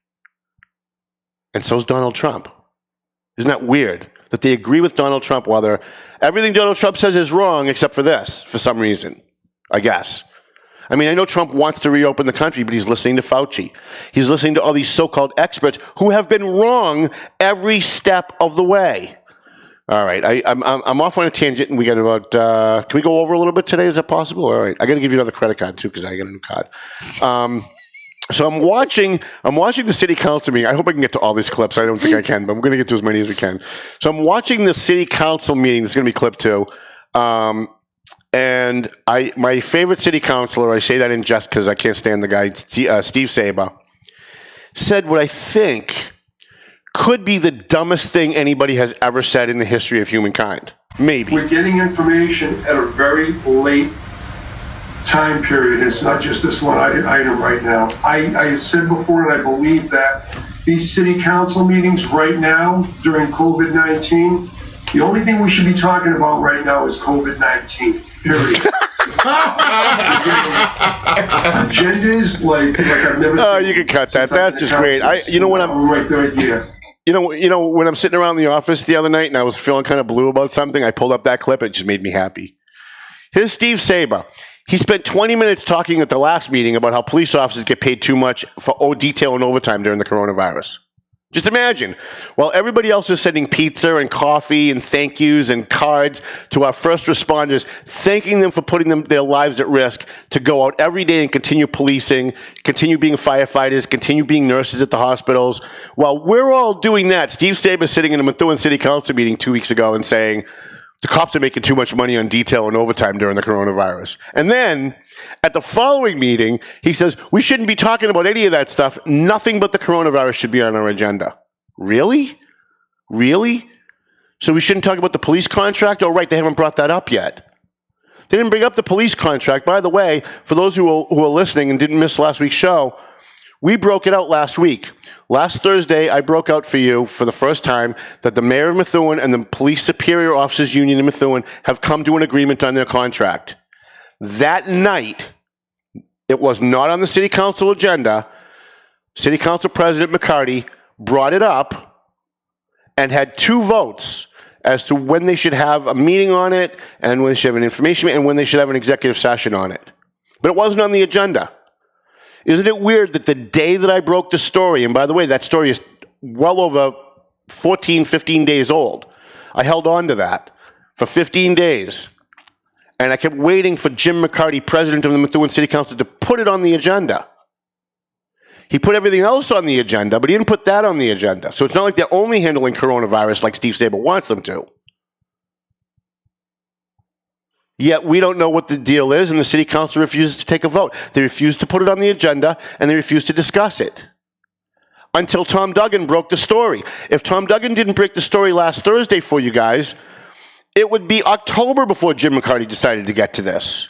Speaker 7: And so is Donald Trump. Isn't that weird? that they agree with Donald Trump, whether everything Donald Trump says is wrong except for this, for some reason, I guess. I mean, I know Trump wants to reopen the country, but he's listening to Fauci. He's listening to all these so-called experts who have been wrong every step of the way. All right, I'm off on a tangent, and we got about. Can we go over a little bit today? Is that possible? All right, I got to give you another credit card too because I got a new card. So I'm watching the city council meeting. I hope I can get to all these clips. I don't think I can, but I'm going to get to as many as we can. So I'm watching the city council meeting. That's going to be clip 2. And my favorite city councilor, I say that in jest because I can't stand the guy, Steve Saber, said what I think could be the dumbest thing anybody has ever said in the history of humankind. Maybe.
Speaker 10: We're getting information at a very late time period. It's not just this one item right now. I said before, and I believe that these city council meetings right now during COVID-19, the only thing we should be talking about right now is COVID-19, period. Agendas like I've never seen.
Speaker 7: Oh, you can cut that. That's just great.
Speaker 10: Right there, yeah.
Speaker 7: You know, when I'm sitting around the office the other night and I was feeling kind of blue about something, I pulled up that clip. It just made me happy. Here's Steve Saber. He spent 20 minutes talking at the last meeting about how police officers get paid too much for detail and overtime during the coronavirus. Just imagine, while everybody else is sending pizza and coffee and thank yous and cards to our first responders, thanking them for putting their lives at risk to go out every day and continue policing, continue being firefighters, continue being nurses at the hospitals. While we're all doing that, Steve Saber sitting in a Methuen City Council meeting 2 weeks ago and saying, the cops are making too much money on detail and overtime during the coronavirus. And then, at the following meeting, he says, we shouldn't be talking about any of that stuff. Nothing but the coronavirus should be on our agenda. Really? Really? So we shouldn't talk about the police contract? Oh, right, they haven't brought that up yet. They didn't bring up the police contract. By the way, for those who are listening and didn't miss last week's show, we broke it out last week. Last Thursday, I broke out for you for the first time that the mayor of Methuen and the Police Superior Officers Union in Methuen have come to an agreement on their contract. That night, it was not on the city council agenda. City Council President McCarty brought it up and had 2 votes as to when they should have a meeting on it and when they should have an information and when they should have an executive session on it. But it wasn't on the agenda. Isn't it weird that the day that I broke the story, and by the way, that story is well over 14, 15 days old. I held on to that for 15 days. And I kept waiting for Jim McCarty, president of the Methuen City Council, to put it on the agenda. He put everything else on the agenda, but he didn't put that on the agenda. So it's not like they're only handling coronavirus like Steve Saber wants them to. Yet we don't know what the deal is, and the city council refuses to take a vote. They refuse to put it on the agenda, and they refuse to discuss it. Until Tom Duggan broke the story. If Tom Duggan didn't break the story last Thursday for you guys, it would be October before Jim McCarty decided to get to this.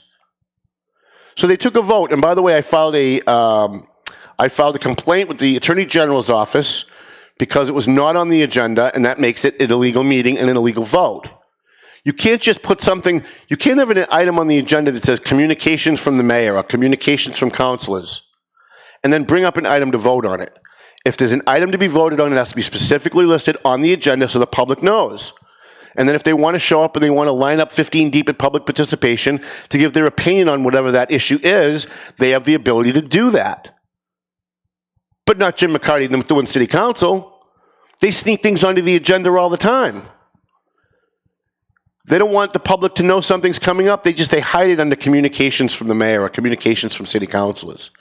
Speaker 7: So they took a vote, and by the way, I filed a complaint with the Attorney General's office because it was not on the agenda, and that makes it an illegal meeting and an illegal vote. You can't just put something, you can't have an item on the agenda that says communications from the mayor or communications from councilors, and then bring up an item to vote on it. If there's an item to be voted on, it has to be specifically listed on the agenda so the public knows. And then if they want to show up and they want to line up 15 deep at public participation to give their opinion on whatever that issue is, they have the ability to do that. But not Jim McCarty and the Methuen City Council. They sneak things onto the agenda all the time. They don't want the public to know something's coming up. They hide it under communications from the mayor or communications from city councilors.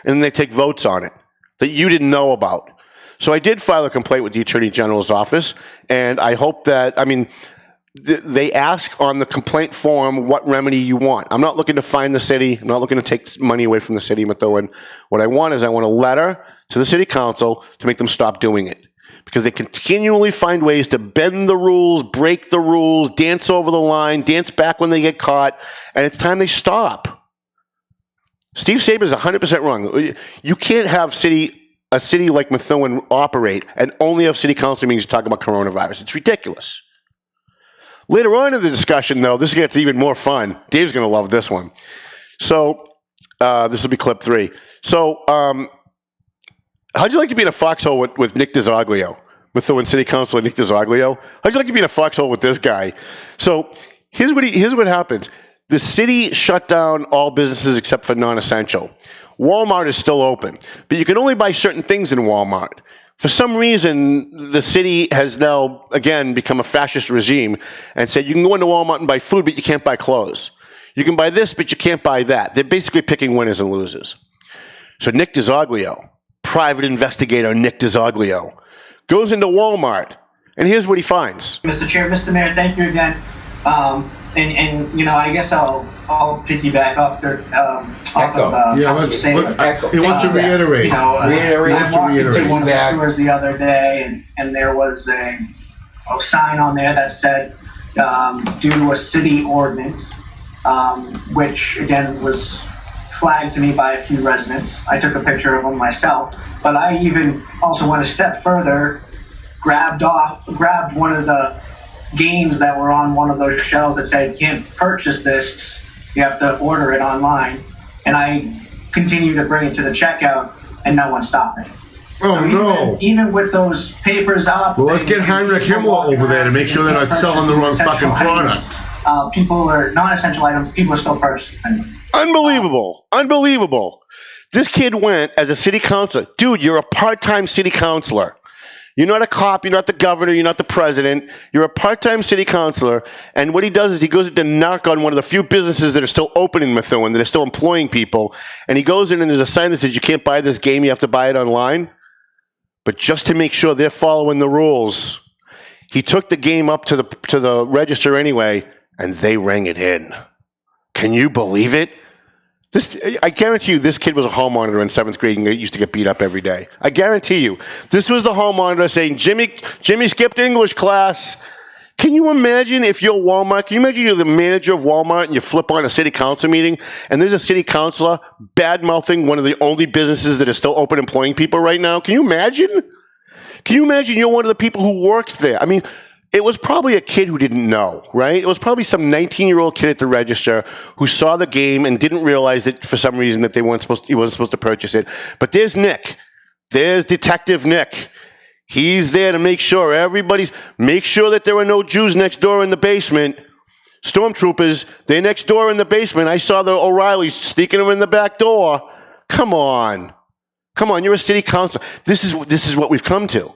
Speaker 7: And then they take votes on it that you didn't know about. So I did file a complaint with the Attorney General's office, and I hope that, they ask on the complaint form what remedy you want. I'm not looking to fine the city. I'm not looking to take money away from the city of Methuen. What I want is I want a letter to the city council to make them stop doing it. Because they continually find ways to bend the rules, break the rules, dance over the line, dance back when they get caught, and it's time they stop. Steve Saber is 100% wrong. You can't have a city like Methuen operate and only have city council meetings to talk about coronavirus. It's ridiculous. Later on in the discussion, though, this gets even more fun. Dave's going to love this one. So, this will be clip 3. So, how'd you like to be in a foxhole with Nick DiZoglio? Methuen City Councilor Nick DiZoglio. How'd you like to be in a foxhole with this guy? So here's what happens. The city shut down all businesses except for non-essential. Walmart is still open, but you can only buy certain things in Walmart. For some reason, the city has now, again, become a fascist regime and said you can go into Walmart and buy food, but you can't buy clothes. You can buy this, but you can't buy that. They're basically picking winners and losers. So Nick DiZoglio, private investigator Nick DiZoglio, goes into Walmart, and here's what he finds.
Speaker 11: Mr. Chair, Mr. Mayor, thank you again. And you know, I guess I'll piggyback off the
Speaker 7: He wants to reiterate.
Speaker 11: You know, I walked into one of the stores the other day, and there was a sign on there that said, due to a city ordinance, which again was flagged to me by a few residents. I took a picture of them myself, but I even also went a step further, grabbed one of the games that were on one of those shelves that said, you can't purchase this, you have to order it online. And I continued to bring it to the checkout, and no one stopped me.
Speaker 7: Oh, so no.
Speaker 11: Even with those papers up.
Speaker 7: Well, let's get Heinrich Himmler over there to make sure they're not selling the wrong fucking product.
Speaker 11: People are non-essential items, people are still purchasing.
Speaker 7: Unbelievable. This kid went as a city councilor. Dude, you're a part-time city councilor. You're not a cop, you're not the governor, you're not the president. You're a part-time city councilor, and what he does is he goes to knock on one of the few businesses that are still open in Methuen, that are still employing people, and he goes in and there's a sign that says you can't buy this game, you have to buy it online. But just to make sure they're following the rules, he took the game up to the register anyway, and they rang it in. Can you believe it? I guarantee you this kid was a hall monitor in 7th grade and used to get beat up every day. I guarantee you. This was the hall monitor saying, Jimmy skipped English class. Can you imagine if you're Walmart? Can you imagine you're the manager of Walmart and you flip on a city council meeting and there's a city councilor bad-mouthing one of the only businesses that are still open employing people right now? Can you imagine? Can you imagine you're one of the people who works there? I mean, it was probably a kid who didn't know, right? It was probably some 19-year-old kid at the register who saw the game and didn't realize that for some reason that he wasn't supposed to purchase it. But there's Nick. There's Detective Nick. He's there to make sure make sure that there are no Jews next door in the basement. Stormtroopers, they're next door in the basement. I saw the O'Reillys sneaking them in the back door. Come on, you're a city council. This is what we've come to.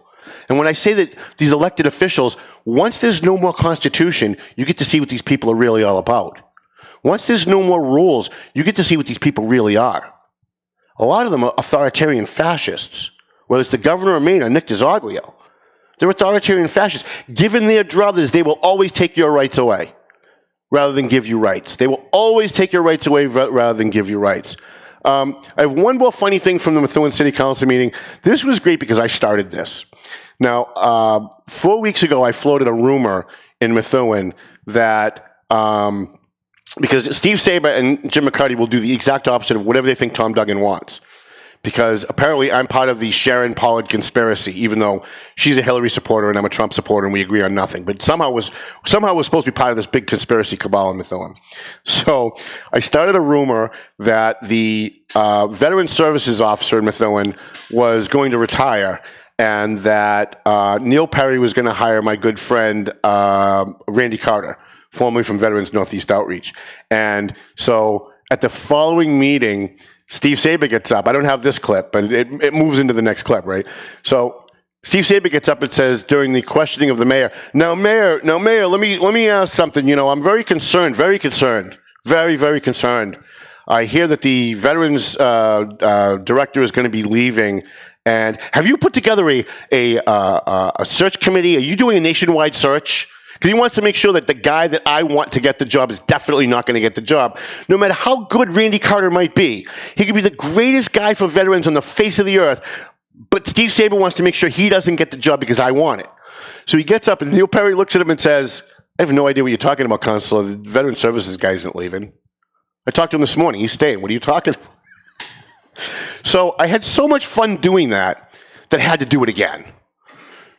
Speaker 7: And when I say that these elected officials, once there's no more Constitution, you get to see what these people are really all about. Once there's no more rules, you get to see what these people really are. A lot of them are authoritarian fascists, whether it's the governor of Maine or Nick DiZoglio. They're authoritarian fascists. Given their druthers, they will always take your rights away rather than give you rights. They will always take your rights away rather than give you rights. I have one more funny thing from the Methuen City Council meeting. This was great because I started this. Now, 4 weeks ago, I floated a rumor in Methuen that because Steve Saber and Jim McCarty will do the exact opposite of whatever they think Tom Duggan wants. Because apparently I'm part of the Sharon Pollard conspiracy, even though she's a Hillary supporter and I'm a Trump supporter and we agree on nothing. But somehow we're supposed to be part of this big conspiracy cabal in Methuen. So I started a rumor that the veteran services officer in Methuen was going to retire, and that Neil Perry was going to hire my good friend Randy Carter, formerly from Veterans Northeast Outreach. And so at the following meeting, Steve Saber gets up. I don't have this clip, but it moves into the next clip, right? So Steve Saber gets up and says during the questioning of the mayor, Now, Mayor, let me ask something. You know, I'm very concerned, very, very concerned. I hear that the Veterans Director is going to be leaving. And have you put together a search committee? Are you doing a nationwide search? Because he wants to make sure that the guy that I want to get the job is definitely not going to get the job. No matter how good Randy Carter might be, he could be the greatest guy for veterans on the face of the earth, but Steve Saber wants to make sure he doesn't get the job because I want it. So he gets up and Neil Perry looks at him and says, I have no idea what you're talking about, Counselor. The Veteran Services guy isn't leaving. I talked to him this morning. He's staying. What are you talking about? So I had so much fun doing that I had to do it again.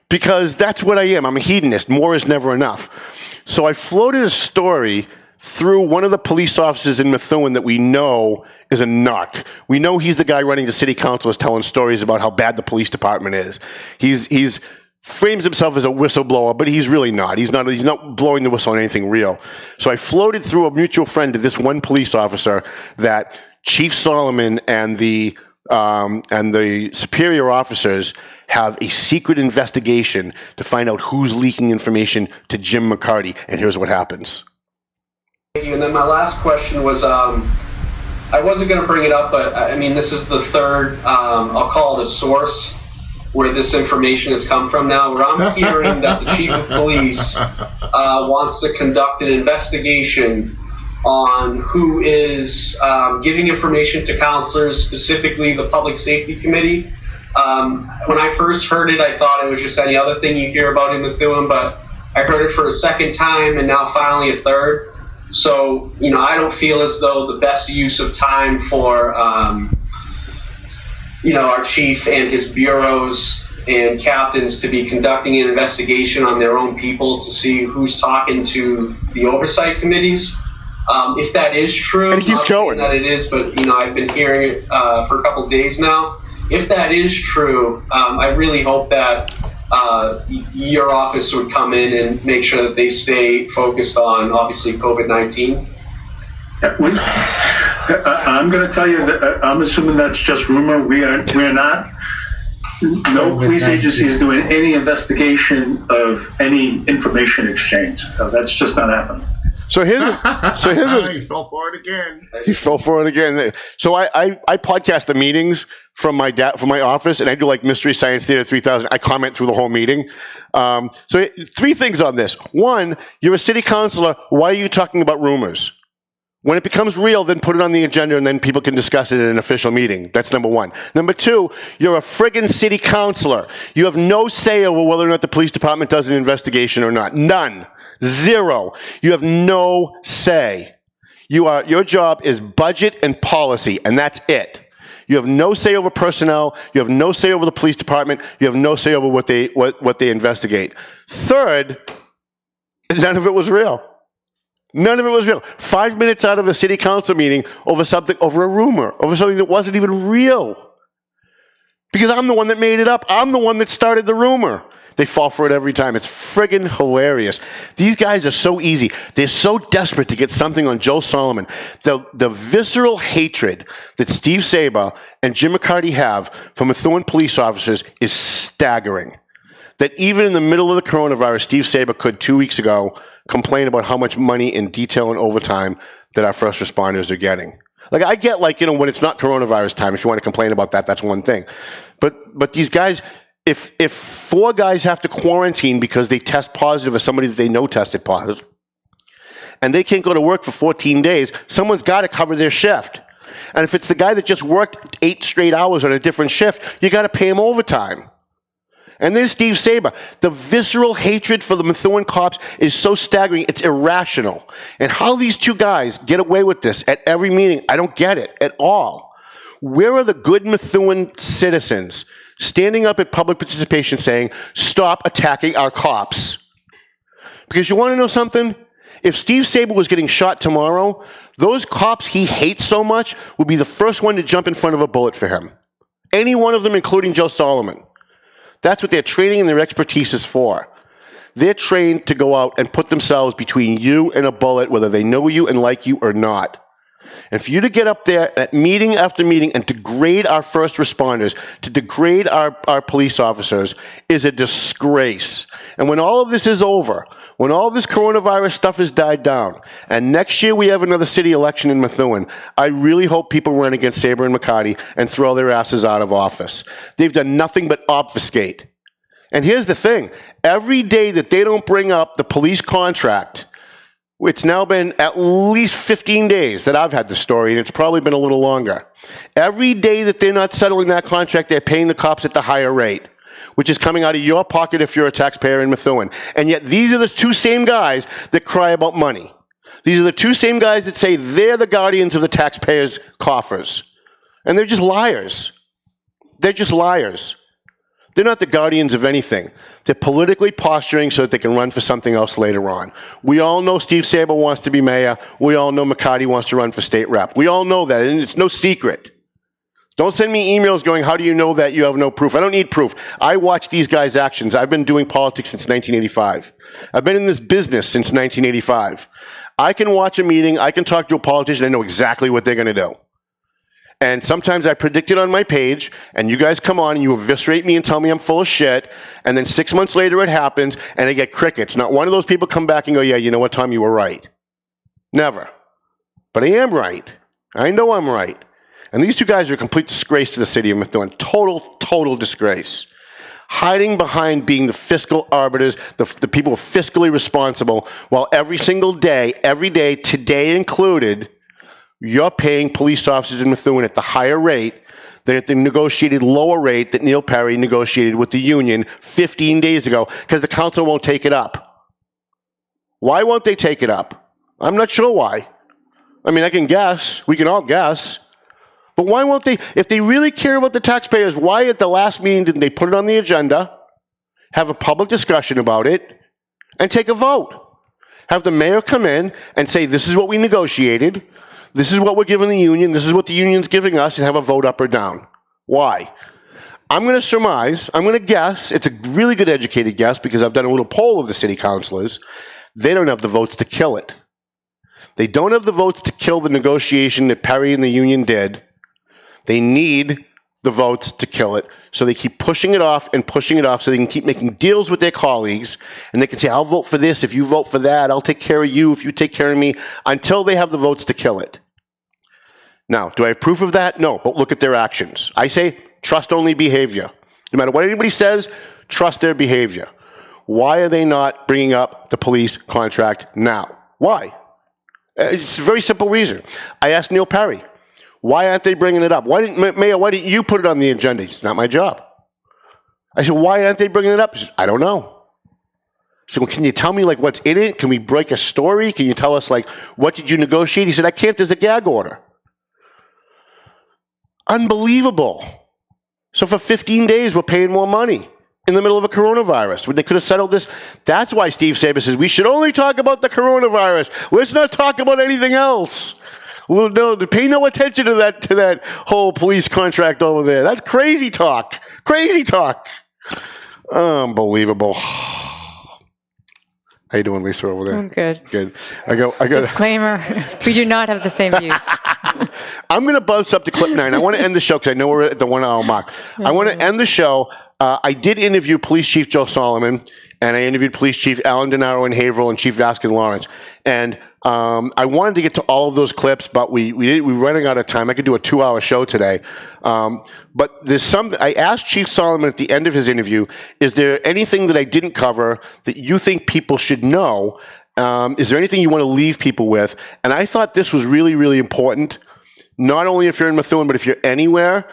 Speaker 7: Because that's what I am. I'm a hedonist. More is never enough. So I floated a story through one of the police officers in Methuen that we know is a narc. We know he's the guy running the city council, is telling stories about how bad the police department is. He's frames himself as a whistleblower, but he's really not. He's not blowing the whistle on anything real. So I floated through a mutual friend to this one police officer that Chief Solomon and the superior officers have a secret investigation to find out who's leaking information to Jim McCarty. And here's what happens.
Speaker 12: And then my last question was, I wasn't going to bring it up, but I mean, this is the third, I'll call it a source where this information has come from now, where I'm hearing that the chief of police wants to conduct an investigation on who is giving information to counselors, specifically the Public Safety Committee. When I first heard it, I thought it was just any other thing you hear about in Methuen, but I heard it for a second time and now finally a third. So, I don't feel as though the best use of time for, our chief and his bureaus and captains to be conducting an investigation on their own people to see who's talking to the oversight committees. If that is true,
Speaker 7: and it keeps going.
Speaker 12: That it is, but I've been hearing it for a couple of days now. If that is true, I really hope that your office would come in and make sure that they stay focused on, obviously, COVID-19.
Speaker 10: I'm going to tell you that I'm assuming that's just rumor. We are not. No police agency is doing any investigation of any information exchange. So that's just not happening.
Speaker 7: So here's what,
Speaker 13: he fell for it again.
Speaker 7: He fell for it again. So I podcast the meetings from my office, and I do like Mystery Science Theater 3000. I comment through the whole meeting. So 3 things on this. 1, you're a city councilor. Why are you talking about rumors? When it becomes real, then put it on the agenda, and then people can discuss it in an official meeting. That's number 1. Number 2, you're a friggin' city councilor. You have no say over whether or not the police department does an investigation or not. None. 0. You have no say. Your job is budget and policy, and that's it. You have no say over personnel. You have no say over the police department. You have no say over what they investigate. 3rd, none of it was real. None of it was real. 5 minutes out of a city council meeting over a rumor, over something that wasn't even real. Because I'm the one that made it up. I'm the one that started the rumor. They fall for it every time. It's friggin' hilarious. These guys are so easy. They're so desperate to get something on Joe Solomon. The visceral hatred that Steve Saber and Jim McCarty have for Methuen police officers is staggering. That even in the middle of the coronavirus, Steve Saber could 2 weeks ago complain about how much money in detail and overtime that our first responders are getting. Like, I get, when it's not coronavirus time, if you want to complain about that, that's one thing. But these guys, if 4 guys have to quarantine because they test positive as somebody that they know tested positive, and they can't go to work for 14 days, someone's got to cover their shift. And if it's the guy that just worked 8 straight hours on a different shift, you got to pay him overtime. And then Steve Saber, the visceral hatred for the Methuen cops is so staggering, it's irrational. And how these 2 guys get away with this at every meeting, I don't get it at all. Where are the good Methuen citizens standing up at public participation saying, stop attacking our cops? Because you want to know something? If Steve Saber was getting shot tomorrow, those cops he hates so much would be the first one to jump in front of a bullet for him. Any one of them, including Joe Solomon. That's what their training and their expertise is for. They're trained to go out and put themselves between you and a bullet, whether they know you and like you or not. And for you to get up there at meeting after meeting and degrade our first responders, to degrade our police officers, is a disgrace. And when all of this is over, when all this coronavirus stuff has died down, and next year we have another city election in Methuen, I really hope people run against Saber and McCarty and throw their asses out of office. They've done nothing but obfuscate. And here's the thing. Every day that they don't bring up the police contract, it's now been at least 15 days that I've had the story, and it's probably been a little longer. Every day that they're not settling that contract, they're paying the cops at the higher rate, which is coming out of your pocket if you're a taxpayer in Methuen. And yet these are the 2 same guys that cry about money. These are the 2 same guys that say they're the guardians of the taxpayers' coffers. And they're just liars. They're just liars. They're not the guardians of anything. They're politically posturing so that they can run for something else later on. We all know Steve Saber wants to be mayor. We all know McCarty wants to run for state rep. We all know that, and it's no secret. Don't send me emails going, how do you know that you have no proof? I don't need proof. I watch these guys' actions. I've been doing politics since 1985. I've been in this business since 1985. I can watch a meeting. I can talk to a politician. I know exactly what they're going to do. And sometimes I predict it on my page, and you guys come on and you eviscerate me and tell me I'm full of shit, and then 6 months later it happens, and I get crickets. Not one of those people come back and go, yeah, you know what, Tom, you were right. Never. But I am right. I know I'm right. And these two guys are a complete disgrace to the city of Methuen. Total disgrace. Hiding behind being the fiscal arbiters, the people who are fiscally responsible, while every single day, every day, today included, you're paying police officers in Methuen at the higher rate than at the negotiated lower rate that Neil Perry negotiated with the union 15 days ago, because the council won't take it up. Why won't they take it up? I'm not sure why. I mean, I can guess. We can all guess. But why won't they? If they really care about the taxpayers, why at the last meeting didn't they put it on the agenda, have a public discussion about it, and take a vote? Have the mayor come in and say, this is what we negotiated, this is what we're giving the union, this is what the union's giving us, and have a vote up or down. Why? I'm going to surmise, I'm going to guess, it's a really good educated guess because I've done a little poll of the city councilors, they don't have the votes to kill it. They don't have the votes to kill the negotiation that Perry and the union did. They need the votes to kill it. So they keep pushing it off and pushing it off so they can keep making deals with their colleagues. And they can say, I'll vote for this if you vote for that. I'll take care of you if you take care of me, until they have the votes to kill it. Now, do I have proof of that? No, but look at their actions. I say trust only behavior. No matter what anybody says, trust their behavior. Why are they not bringing up the police contract now? Why? It's a very simple reason. I asked Neil Perry, why aren't they bringing it up? Mayor, why didn't you put it on the agenda? It's not my job. I said, why aren't they bringing it up? He said, I don't know. So can you tell me like what's in it? Can we break a story? Can you tell us like what did you negotiate? He said, I can't, there's a gag order. Unbelievable. So for 15 days, we're paying more money in the middle of a coronavirus when they could have settled this. That's why Steve Saber says we should only talk about the coronavirus. Let's not talk about anything else. Well, no, pay no attention to that whole police contract over there. That's crazy talk. Crazy talk. Unbelievable. How you doing, Lisa, over there?
Speaker 8: I'm good.
Speaker 7: Good. I go.
Speaker 8: Disclaimer: we do not have the same views.
Speaker 7: I'm going to buzz up to clip 9. I want to end the show because I know we're at the 1 hour mark. I want to end the show. I did interview Police Chief Joe Solomon, and I interviewed Police Chief Alan Denaro in Haverhill and Chief Vaskin Lawrence. And I wanted to get to all of those clips, but we're running out of time. I could do a 2-hour show today. But there's some. I asked Chief Solomon at the end of his interview, is there anything that I didn't cover that you think people should know? Is there anything you want to leave people with? And I thought this was really, really important. Not only if you're in Methuen, but if you're anywhere.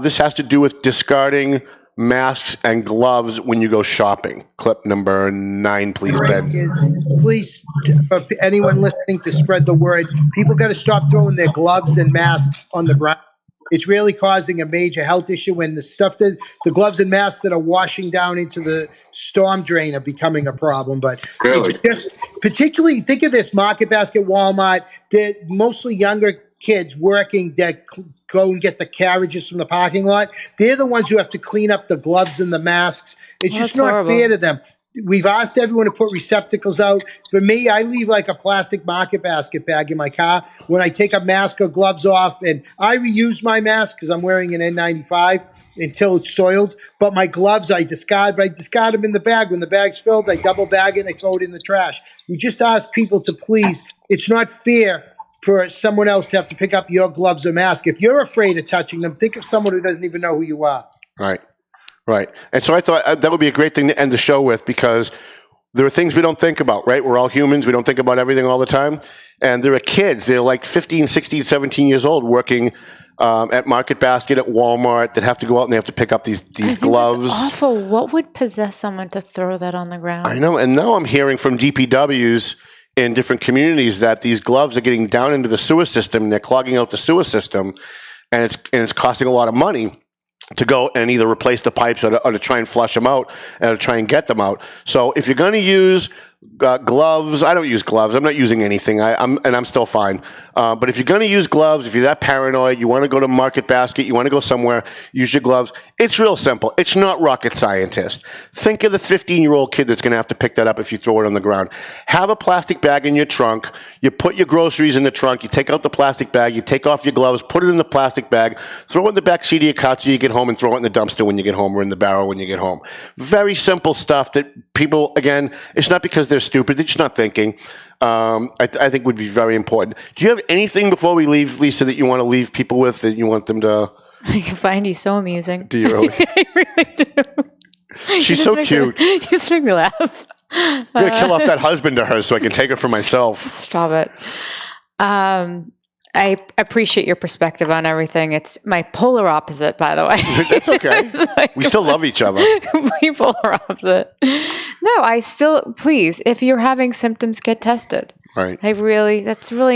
Speaker 7: This has to do with discarding masks and gloves when you go shopping. Clip number 9, please, Ben.
Speaker 13: Please, for anyone listening, to spread the word. People got to stop throwing their gloves and masks on the ground. It's really causing a major health issue when the gloves and masks that are washing down into the storm drain are becoming a problem. But
Speaker 7: really?
Speaker 13: Just particularly think of this: Market Basket, Walmart, they're mostly younger kids working that go and get the carriages from the parking lot. They're the ones who have to clean up the gloves and the masks. It's just not horrible. Fair to them. We've asked everyone to put receptacles out. For me, I leave like a plastic Market Basket bag in my car when I take a mask or gloves off, and I reuse my mask because I'm wearing an N95 until it's soiled. But my gloves I discard, but I discard them in the bag. When the bag's filled, I double bag it and I throw it in the trash. We just ask people to please. It's not fair for someone else to have to pick up your gloves or mask. If you're afraid of touching them, think of someone who doesn't even know who you are.
Speaker 7: Right. And so I thought that would be a great thing to end the show with, because there are things we don't think about, right? We're all humans. We don't think about everything all the time. And there are kids. They're like 15, 16, 17 years old working at Market Basket, at Walmart, that have to go out and they have to pick up these gloves.
Speaker 8: That's awful. What would possess someone to throw that on the ground?
Speaker 7: I know. And now I'm hearing from DPWs in different communities that these gloves are getting down into the sewer system and they're clogging out the sewer system, and it's costing a lot of money to go and either replace the pipes or to try and flush them out and to try and get them out. So if you're going to use Gloves. I don't use gloves. I'm not using anything. I'm still fine. But if you're going to use gloves, if you're that paranoid, you want to go to Market Basket, you want to go somewhere, use your gloves. It's real simple. It's not rocket scientist. Think of the 15-year-old kid that's going to have to pick that up if you throw it on the ground. Have a plastic bag in your trunk. You put your groceries in the trunk. You take out the plastic bag. You take off your gloves. Put it in the plastic bag. Throw it in the back seat of your car so you get home, and throw it in the dumpster when you get home, or in the barrel when you get home. Very simple stuff that people, again, it's not because they're stupid. They're just not thinking. I think would be very important. Do you have anything before we leave, Lisa, that you want to leave people with, that you want them to?
Speaker 8: I find you so amusing.
Speaker 7: Do you really?
Speaker 8: I really do.
Speaker 7: She's so cute.
Speaker 8: You just make me laugh.
Speaker 7: I'm going to kill off that husband of hers so I can take her for myself.
Speaker 8: Stop it. I appreciate your perspective on everything. It's my polar opposite, by the way.
Speaker 7: That's okay. We still love each other.
Speaker 8: Complete polar opposite. No, please, if you're having symptoms, get tested.
Speaker 7: Right.
Speaker 8: That's really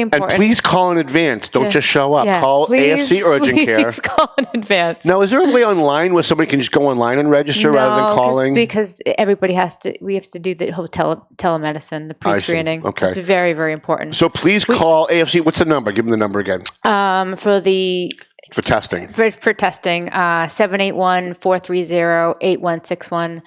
Speaker 8: important.
Speaker 7: And please call in advance. Don't just show up.
Speaker 8: Yeah,
Speaker 7: call AFC Urgent Care.
Speaker 8: Please call in advance.
Speaker 7: Now, is there a way online where somebody can just go online and register rather than calling?
Speaker 8: Because everybody we have to do the whole telemedicine, the pre-screening.
Speaker 7: Okay.
Speaker 8: It's very, very important.
Speaker 7: So please call AFC. What's the number? Give them the number again.
Speaker 8: For
Speaker 7: testing.
Speaker 8: For testing, 781-430-8161.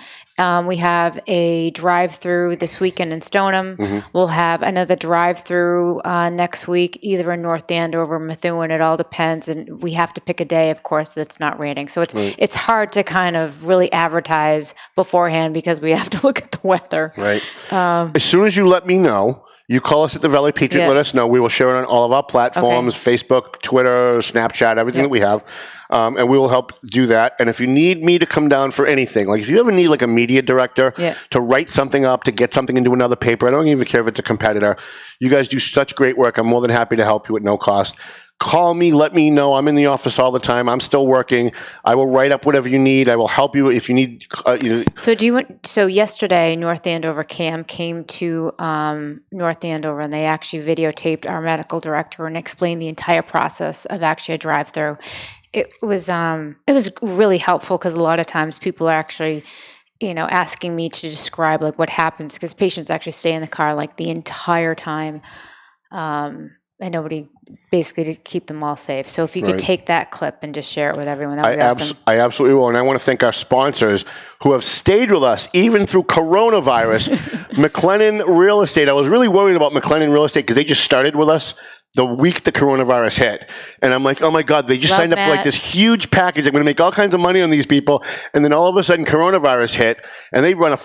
Speaker 8: We have a drive-through this weekend in Stoneham. Mm-hmm. We'll have another drive-through next week, either in North Andover or Methuen. It all depends, and we have to pick a day, of course, that's not raining. So it's hard to kind of really advertise beforehand because we have to look at the weather.
Speaker 7: Right. As soon as you let me know, you call us at the Valley Patriot, let us know. We will share it on all of our platforms, Facebook, Twitter, Snapchat, everything that we have. And we will help do that. And if you need me to come down for anything, like if you ever need like a media director to write something up, to get something into another paper, I don't even care if it's a competitor. You guys do such great work. I'm more than happy to help you at no cost. Call me, let me know. I'm in the office all the time. I'm still working. I will write up whatever you need. I will help you if you need.
Speaker 8: So yesterday, North Andover CAM came to North Andover, and they actually videotaped our medical director and explained the entire process of actually a drive-through. It was really helpful because a lot of times people are actually, asking me to describe like what happens because patients actually stay in the car like the entire time. And nobody, basically to keep them all safe. So if you could take that clip and just share it with everyone, that would be awesome.
Speaker 7: I absolutely will. And I want to thank our sponsors who have stayed with us even through coronavirus. McLennan Real Estate. I was really worried about McLennan Real Estate because they just started with us the week the coronavirus hit. And I'm like, oh my God, they just signed up for like this huge package. I'm going to make all kinds of money on these people. And then all of a sudden coronavirus hit and they run a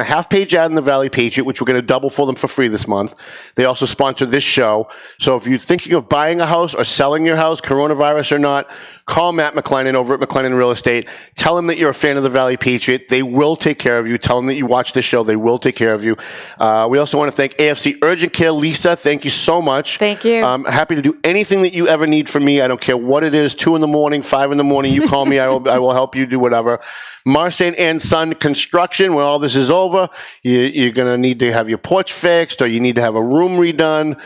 Speaker 7: half-page ad in the Valley Patriot, which we're going to double for them for free this month. They also sponsor this show. So if you're thinking of buying a house or selling your house, coronavirus or not, call Matt McLennan over at McLennan Real Estate. Tell him that you're a fan of the Valley Patriot. They will take care of you. Tell them that you watch this show. They will take care of you. We also want to thank AFC Urgent Care. Lisa, thank you so much.
Speaker 8: Thank you.
Speaker 7: I'm happy to do anything that you ever need from me. I don't care what it is, 2 a.m, 5 a.m. You call me. I will help you do whatever. Marsan and Son Construction, when all this is over, you're going to need to have your porch fixed or you need to have a room redone.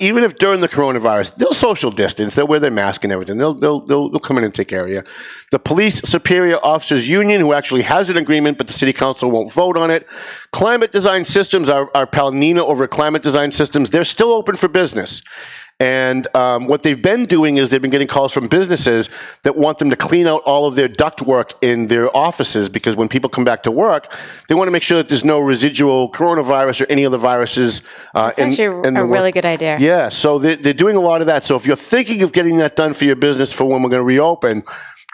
Speaker 7: Even if during the coronavirus, they'll social distance. They'll wear their mask and everything. They'll come in and take care of you. The Police Superior Officers Union, who actually has an agreement, but the City Council won't vote on it. Climate Design Systems, our pal Nina over at Climate Design Systems, they're still open for business. And what they've been doing is they've been getting calls from businesses that want them to clean out all of their ductwork in their offices because when people come back to work, they want to make sure that there's no residual coronavirus or any other viruses.
Speaker 8: That's actually a really good idea.
Speaker 7: Yeah, so they're doing a lot of that. So if you're thinking of getting that done for your business for when we're going to reopen,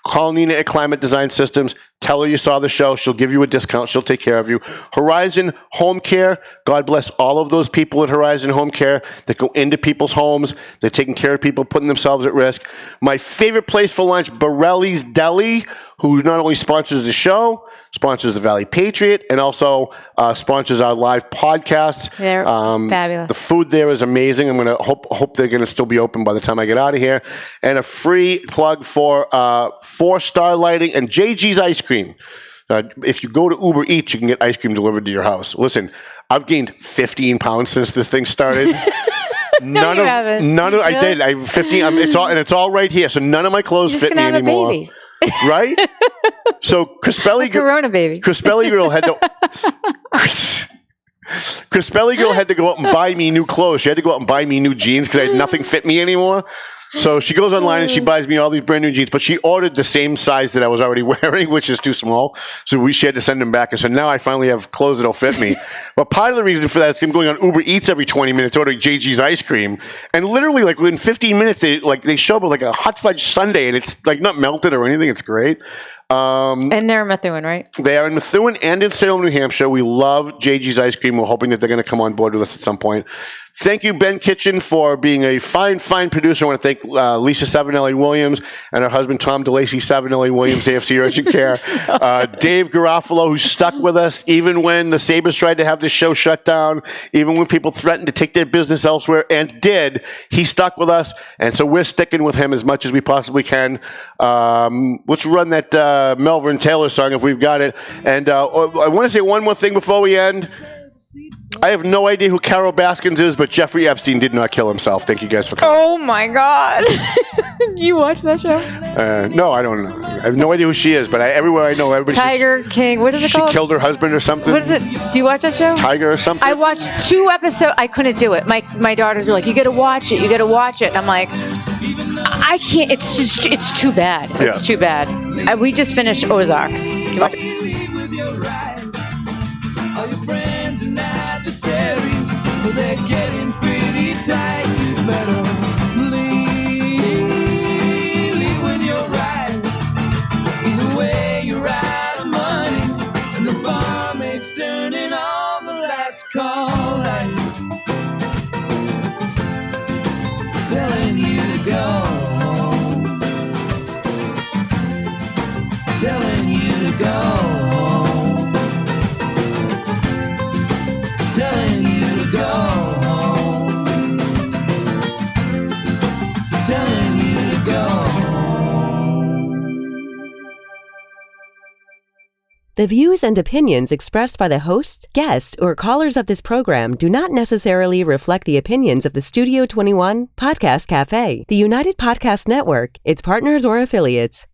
Speaker 7: call Nina at Climate Design Systems. Tell her you saw the show. She'll give you a discount. She'll take care of you. Horizon Home Care. God bless all of those people at Horizon Home Care that go into people's homes. They're taking care of people, putting themselves at risk. My favorite place for lunch, Borelli's Deli, who not only sponsors the show, sponsors the Valley Patriot, and also sponsors our live podcasts.
Speaker 8: They're fabulous.
Speaker 7: The food there is amazing. I'm going to hope they're going to still be open by the time I get out of here. And a free plug for 4-Star Lighting and JG's Ice Cream. If you go to Uber Eats, you can get ice cream delivered to your house. Listen, I've gained 15 pounds since this thing started.
Speaker 8: None of
Speaker 7: I did. I'm 15. It's all right here. So none of my clothes fit me anymore.
Speaker 8: Baby.
Speaker 7: Right? So Crispelli
Speaker 8: Corona baby.
Speaker 7: Crispelli Girl had to Crispelli Girl had to go out and buy me new clothes. She had to go out and buy me new jeans because I had nothing fit me anymore. So she goes online and she buys me all these brand new jeans, but she ordered the same size that I was already wearing, which is too small. So she had to send them back. And so now I finally have clothes that'll fit me. But part of the reason for that is I'm going on Uber Eats every 20 minutes, ordering JG's ice cream. And literally, like within 15 minutes, they show up with like a hot fudge sundae, and it's like not melted or anything. It's great.
Speaker 8: And they're in Methuen, right?
Speaker 7: They are in Methuen and in Salem, New Hampshire. We love JG's ice cream. We're hoping that they're going to come on board with us at some point. Thank you, Ben Kitchen, for being a fine producer. I want to thank Lisa Savinelli-Williams and her husband, Tom DeLacy Savinelli-Williams, AFC Urgent Care. Dave Garofalo, who stuck with us even when the Sabres tried to have this show shut down, even when people threatened to take their business elsewhere, and did. He stuck with us, and so we're sticking with him as much as we possibly can. Let's run that Melvin Taylor song if we've got it. And I want to say one more thing before we end. I have no idea who Carol Baskins is, but Jeffrey Epstein did not kill himself. Thank you guys for coming.
Speaker 8: Oh my God. Do you watch that show?
Speaker 7: No, I don't know. I have no idea who she is, but everywhere I know, everybody
Speaker 8: Tiger King. What is it called?
Speaker 7: She killed her husband or something.
Speaker 8: What is it? Do you watch that show?
Speaker 7: Tiger or something?
Speaker 8: I watched 2 episodes. I couldn't do it. My daughters were like, you got to watch it. You got to watch it. And I'm like, I can't. It's too bad. It's too bad. We just finished Ozarks. Do you watch it?
Speaker 6: All your friends and adversaries, well, they're getting pretty tight. You better leave when you're right. Either way, you're out of money, and the barmaid's turning on the last call light, telling you to go home, telling you to go home, telling you to go home, telling you to go home.
Speaker 1: The views and opinions expressed by the hosts, guests, or callers of this program do not necessarily reflect the opinions of the Studio 21 Podcast Cafe, the United Podcast Network, its partners, or affiliates.